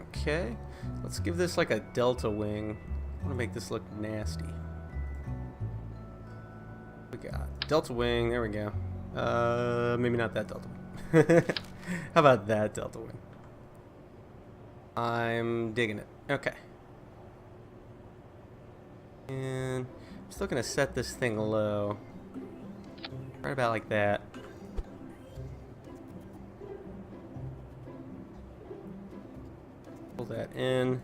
Okay. Let's give this like a delta wing. I want to make this look nasty. We got delta wing. There we go. Maybe not that delta wing. How about that delta wing? I'm digging it. Okay. And I'm still gonna set this thing low. Right about like that. Pull that in.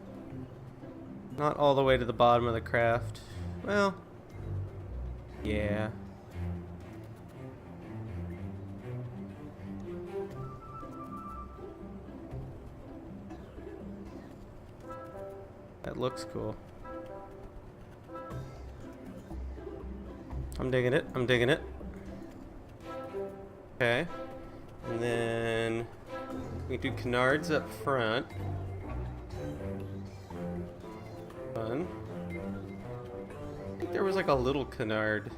Not all the way to the bottom of the craft. Well, yeah. That looks cool. I'm digging it. I'm digging it. Okay. And then we do canards up front. Fun. I think there was like a little canard.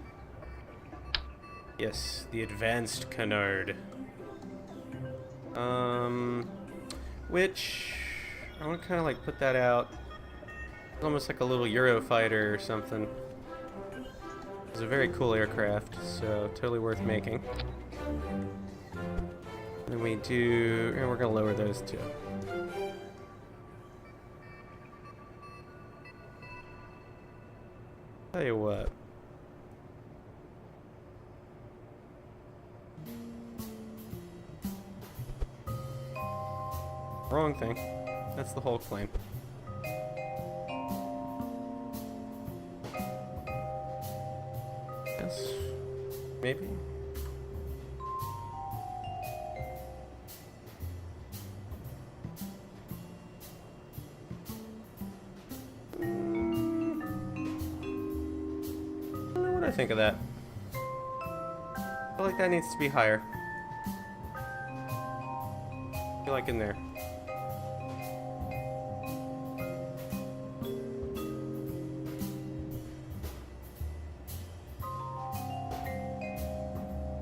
Yes, the advanced canard. Which I want to kind of like put that out. It's almost like a little Eurofighter or something. It's a very cool aircraft, so totally worth making. And we do, and we're gonna lower those too. Tell you what. Wrong thing. That's the whole claim. Yes. Maybe. What do I think of that? I feel like that needs to be higher. I feel like in there.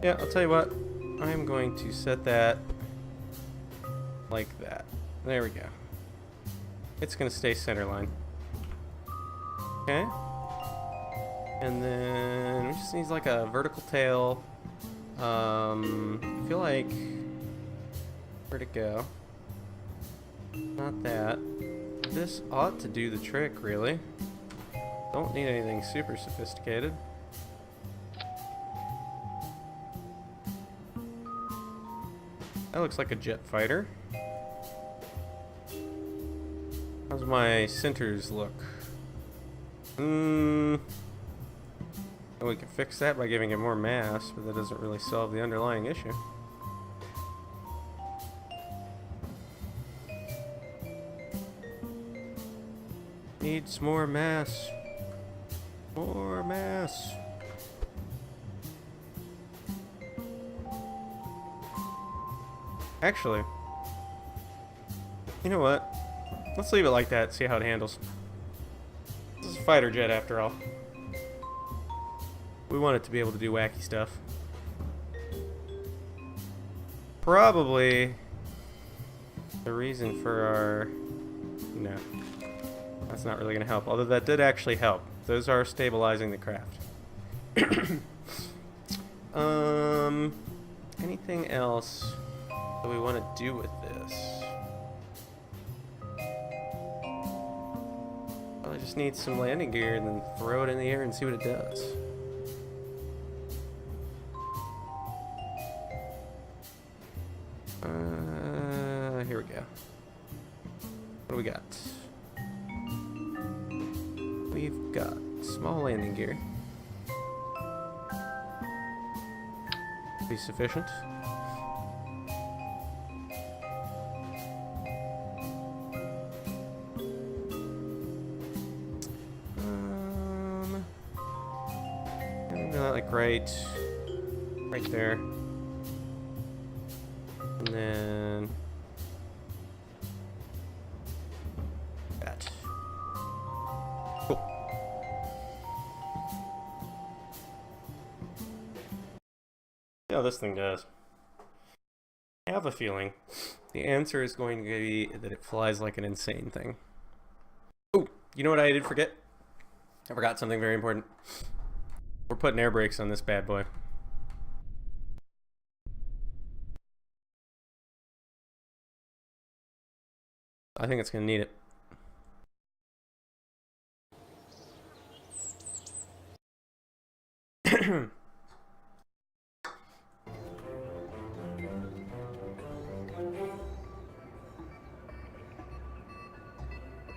Yeah, I'll tell you what. I'm going to set that like that. There we go. It's going to stay center line. Okay. And then it just needs like a vertical tail. I feel like... Where'd it go? Not that. This ought to do the trick, really. Don't need anything super sophisticated. That looks like a jet fighter. How's my centers look? We can fix that by giving it more mass, but that doesn't really solve the underlying issue. Needs more mass. More mass. Actually, you know what? Let's leave it like that, see how it handles. This is a fighter jet after all. We want it to be able to do wacky stuff. Probably the reason for our... No. That's not really going to help. Although that did actually help. Those are stabilizing the craft. Anything else that we want to do with this? Well, I just need some landing gear and then throw it in the air and see what it does. Here we go. What do we got? We've got small landing gear. Be sufficient. Like right there, and then that. Cool. See how this thing does. I have a feeling the answer is going to be that it flies like an insane thing. Oh, you know what I did forget? I forgot something very important. We're putting air brakes on this bad boy. I think it's going to need it.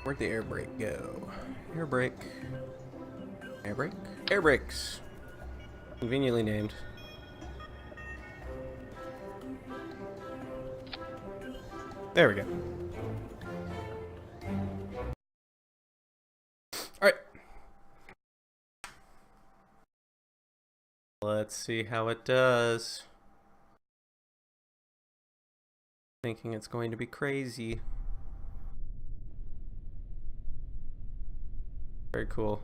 Where'd the air brake go? Air brake. Air brake? Air brakes. Conveniently named. There we go. Alright. Let's see how it does. Thinking it's going to be crazy. Very cool.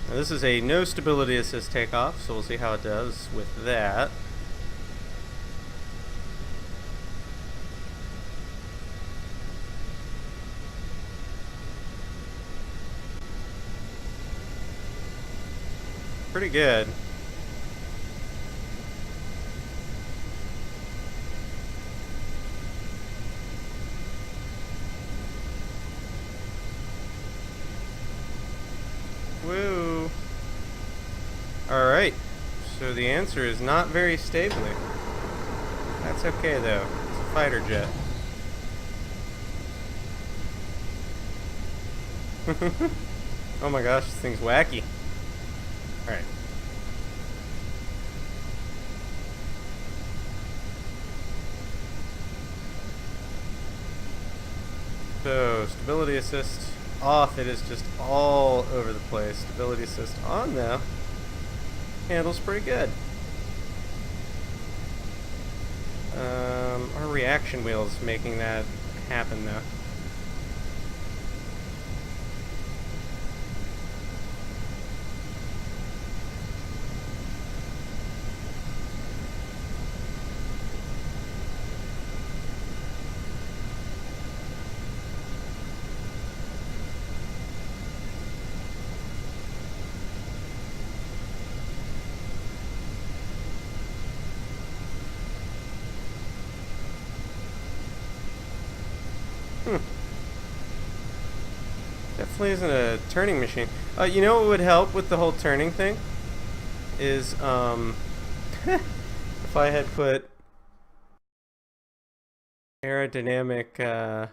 Now this is a no stability assist takeoff, so we'll see how it does with that. Pretty good. Woo. Alright, so the answer is not very stably. That's okay though, it's a fighter jet. Oh my gosh, this thing's wacky. Alright. So, stability assist off, it is just all over the place. Stability assist on though, handles pretty good. Our reaction wheel's making that happen though. Definitely isn't a turning machine. You know what would help with the whole turning thing? Is, if I had put aerodynamic,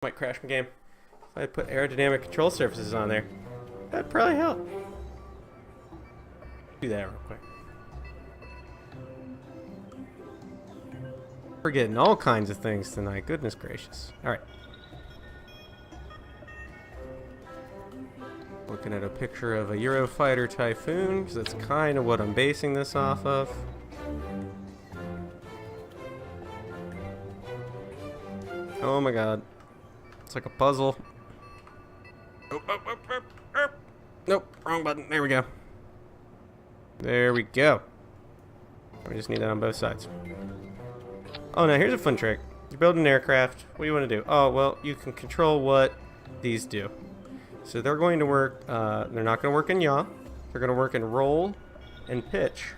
might crash my game. If I had put aerodynamic control surfaces on there, that'd probably help. Do that real quick. Forgetting all kinds of things tonight. Goodness gracious. Alright. Looking at a picture of a Eurofighter Typhoon, because that's kind of what I'm basing this off of. Oh my god. It's like a puzzle. Nope, wrong button. There we go. There we go. We just need that on both sides. Oh, now here's a fun trick. You're building an aircraft. What do you want to do? Oh, well, you can control what these do. So they're going to work, they're not going to work in yaw. They're going to work in roll and pitch.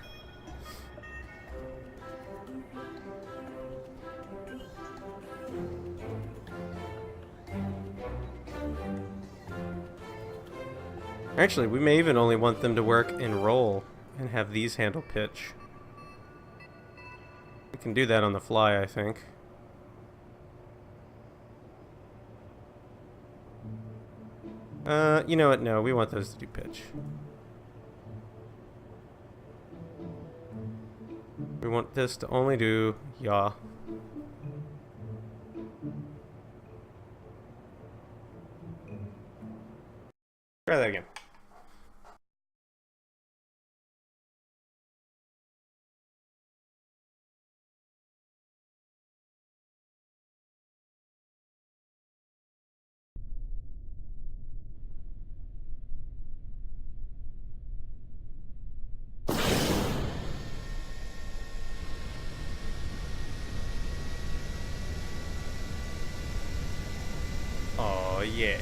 Actually, we may even only want them to work in roll and have these handle pitch. We can do that on the fly, I think. You know what? No, we want those to do pitch. We want this to only do yaw. Try that again. Oh, yeah.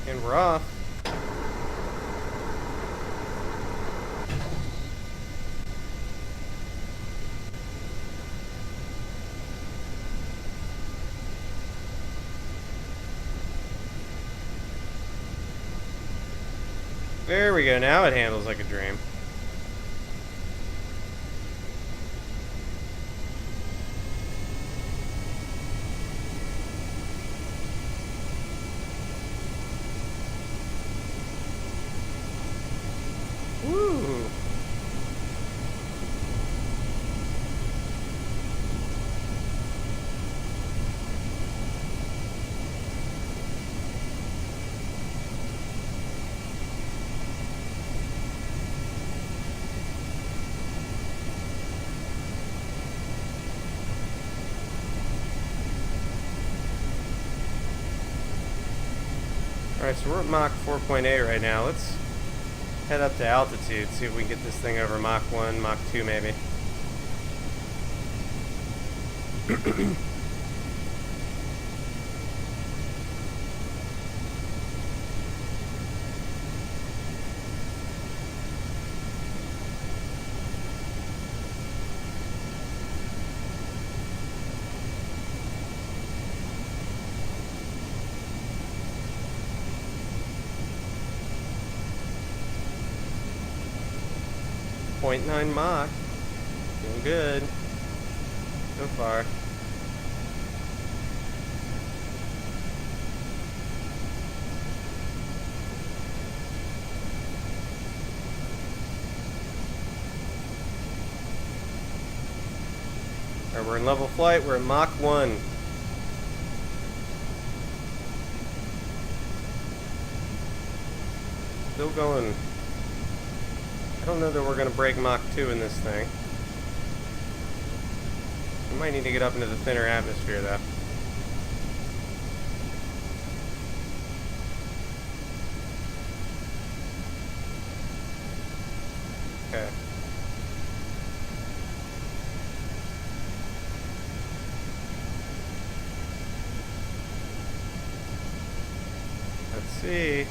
And we're off. There we go, now it handles like a dream. Woo! Alright, so we're at Mach 4.8 right now. Let's head up to altitude, see if we can get this thing over Mach 1, Mach 2 maybe. .9 Mach. Doing good. So far. Alright, we're in level flight. We're at Mach 1. Still going. I don't know that we're going to break Mach 2 in this thing. We might need to get up into the thinner atmosphere, though. Okay. see.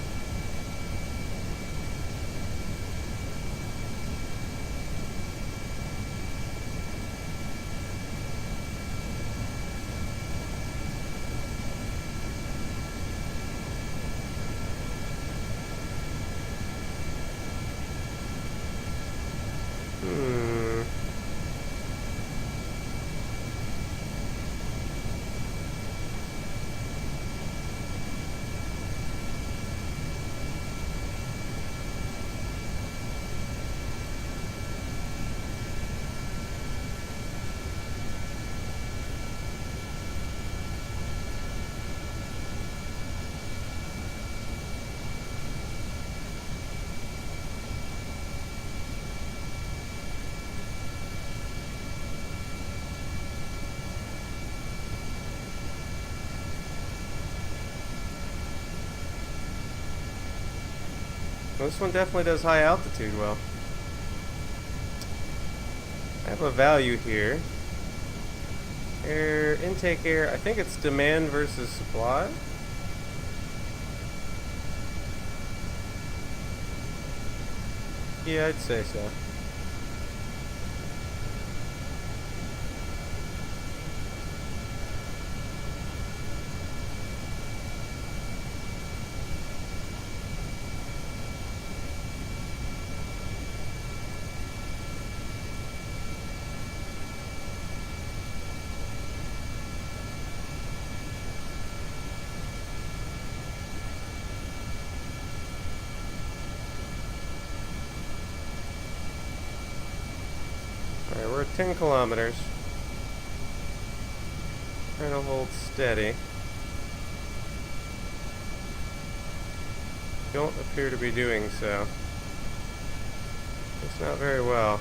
Well, this one definitely does high altitude well. I have a value here. Air, intake air, I think it's demand versus supply. Yeah, I'd say so. Alright, we're at 10 kilometers. Trying to hold steady. Don't appear to be doing so. It's not very well.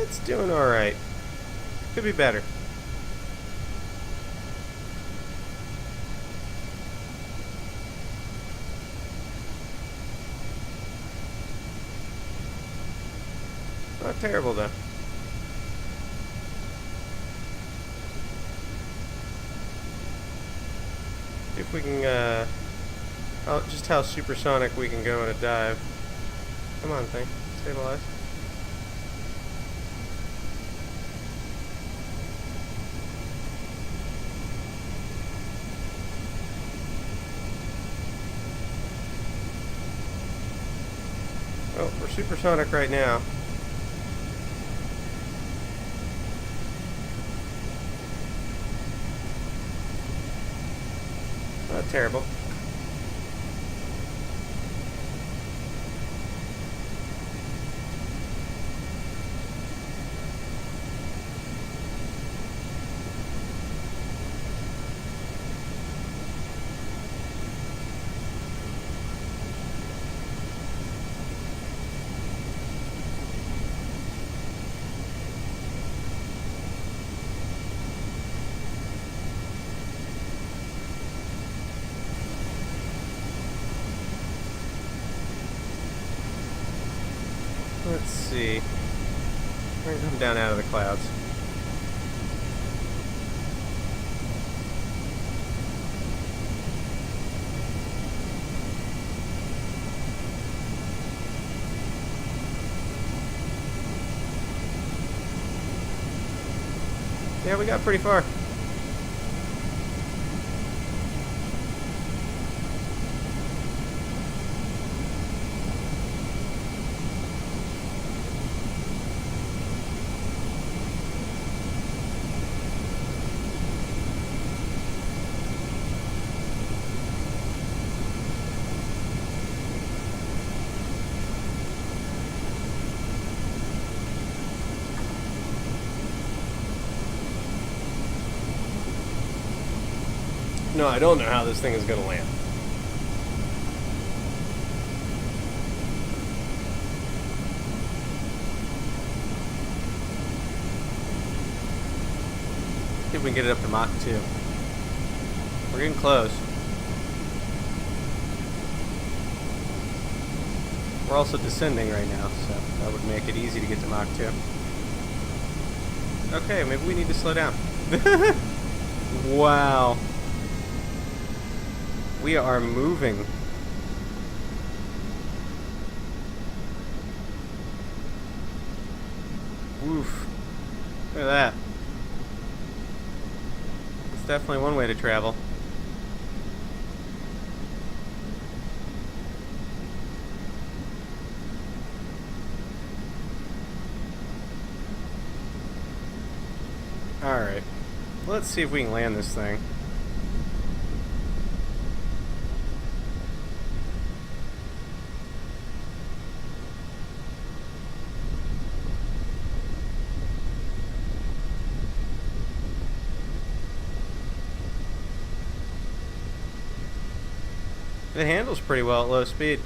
It's doing alright. Could be better. Not terrible though. See if we can, just how supersonic we can go in a dive. Come on, thing. Stabilize. Oh, we're supersonic right now. Not terrible. Let's see. We're gonna come down out of the clouds. Yeah, we got pretty far. No, I don't know how this thing is going to land. See if we can get it up to Mach 2. We're getting close. We're also descending right now, so that would make it easy to get to Mach 2. Okay, maybe we need to slow down. Wow. We are moving. Oof. Look at that. It's definitely one way to travel. Alright. Let's see if we can land this thing. It handles pretty well at low speed.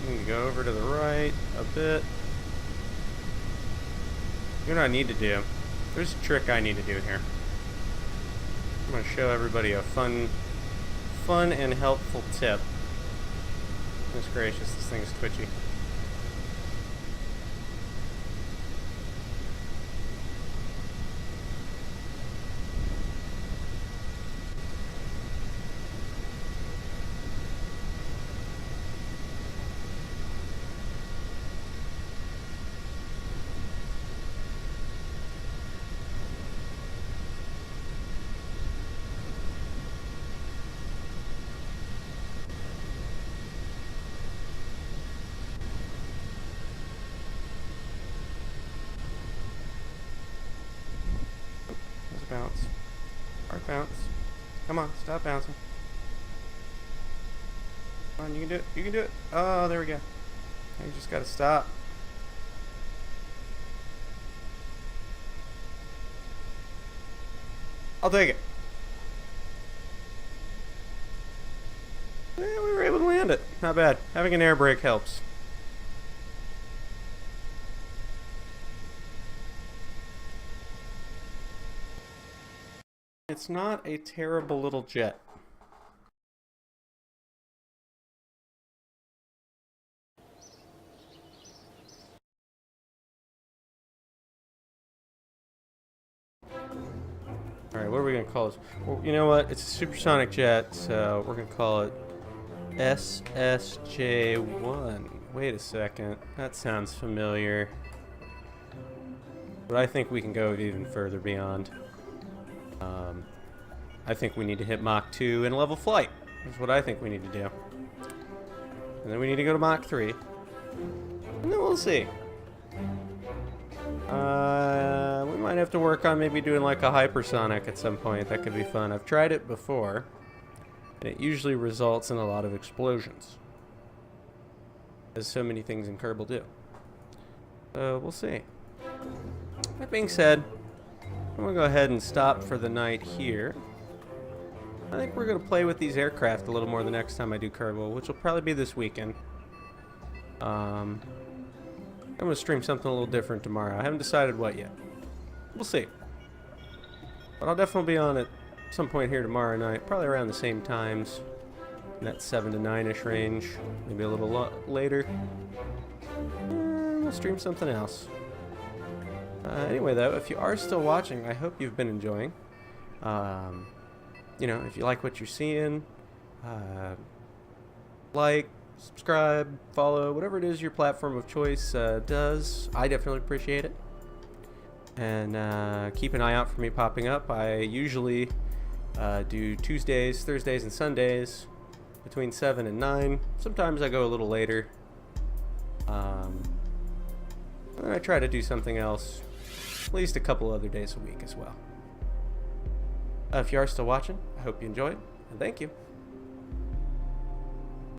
We can go over to the right a bit. You know what I need to do? There's a trick I need to do here. I'm going to show everybody a fun and helpful tip. Goodness gracious, this thing is twitchy. Bounce. Hard bounce. Come on, stop bouncing. Come on, you can do it. You can do it. Oh, there we go. You just gotta stop. I'll take it. Yeah, we were able to land it. Not bad. Having an air brake helps. It's not a terrible little jet. Alright, what are we going to call this? Well, you know what? It's a supersonic jet, so we're going to call it SSJ1. Wait a second. That sounds familiar. But I think we can go even further beyond. I think we need to hit Mach 2 in level flight. That's what I think we need to do. And then we need to go to Mach 3. And then we'll see. We might have to work on maybe doing like a hypersonic at some point. That could be fun. I've tried it before. And it usually results in a lot of explosions. As so many things in Kerbal do. So we'll see. That being said, I'm going to go ahead and stop for the night here. I think we're going to play with these aircraft a little more the next time I do Kerbal, which will probably be this weekend. I'm going to stream something a little different tomorrow. I haven't decided what yet. We'll see. But I'll definitely be on at some point here tomorrow night, probably around the same times. In that 7 to 9-ish range. Maybe a little later. We'll stream something else. Anyway, though, if you are still watching, I hope you've been enjoying. You know, if you like what you're seeing, like, subscribe, follow, whatever it is your platform of choice does. I definitely appreciate it. And keep an eye out for me popping up. I usually do Tuesdays, Thursdays, and Sundays between 7 and 9. Sometimes I go a little later. And I try to do something else at least a couple other days a week as well. If you are still watching, I hope you enjoyed, and thank you.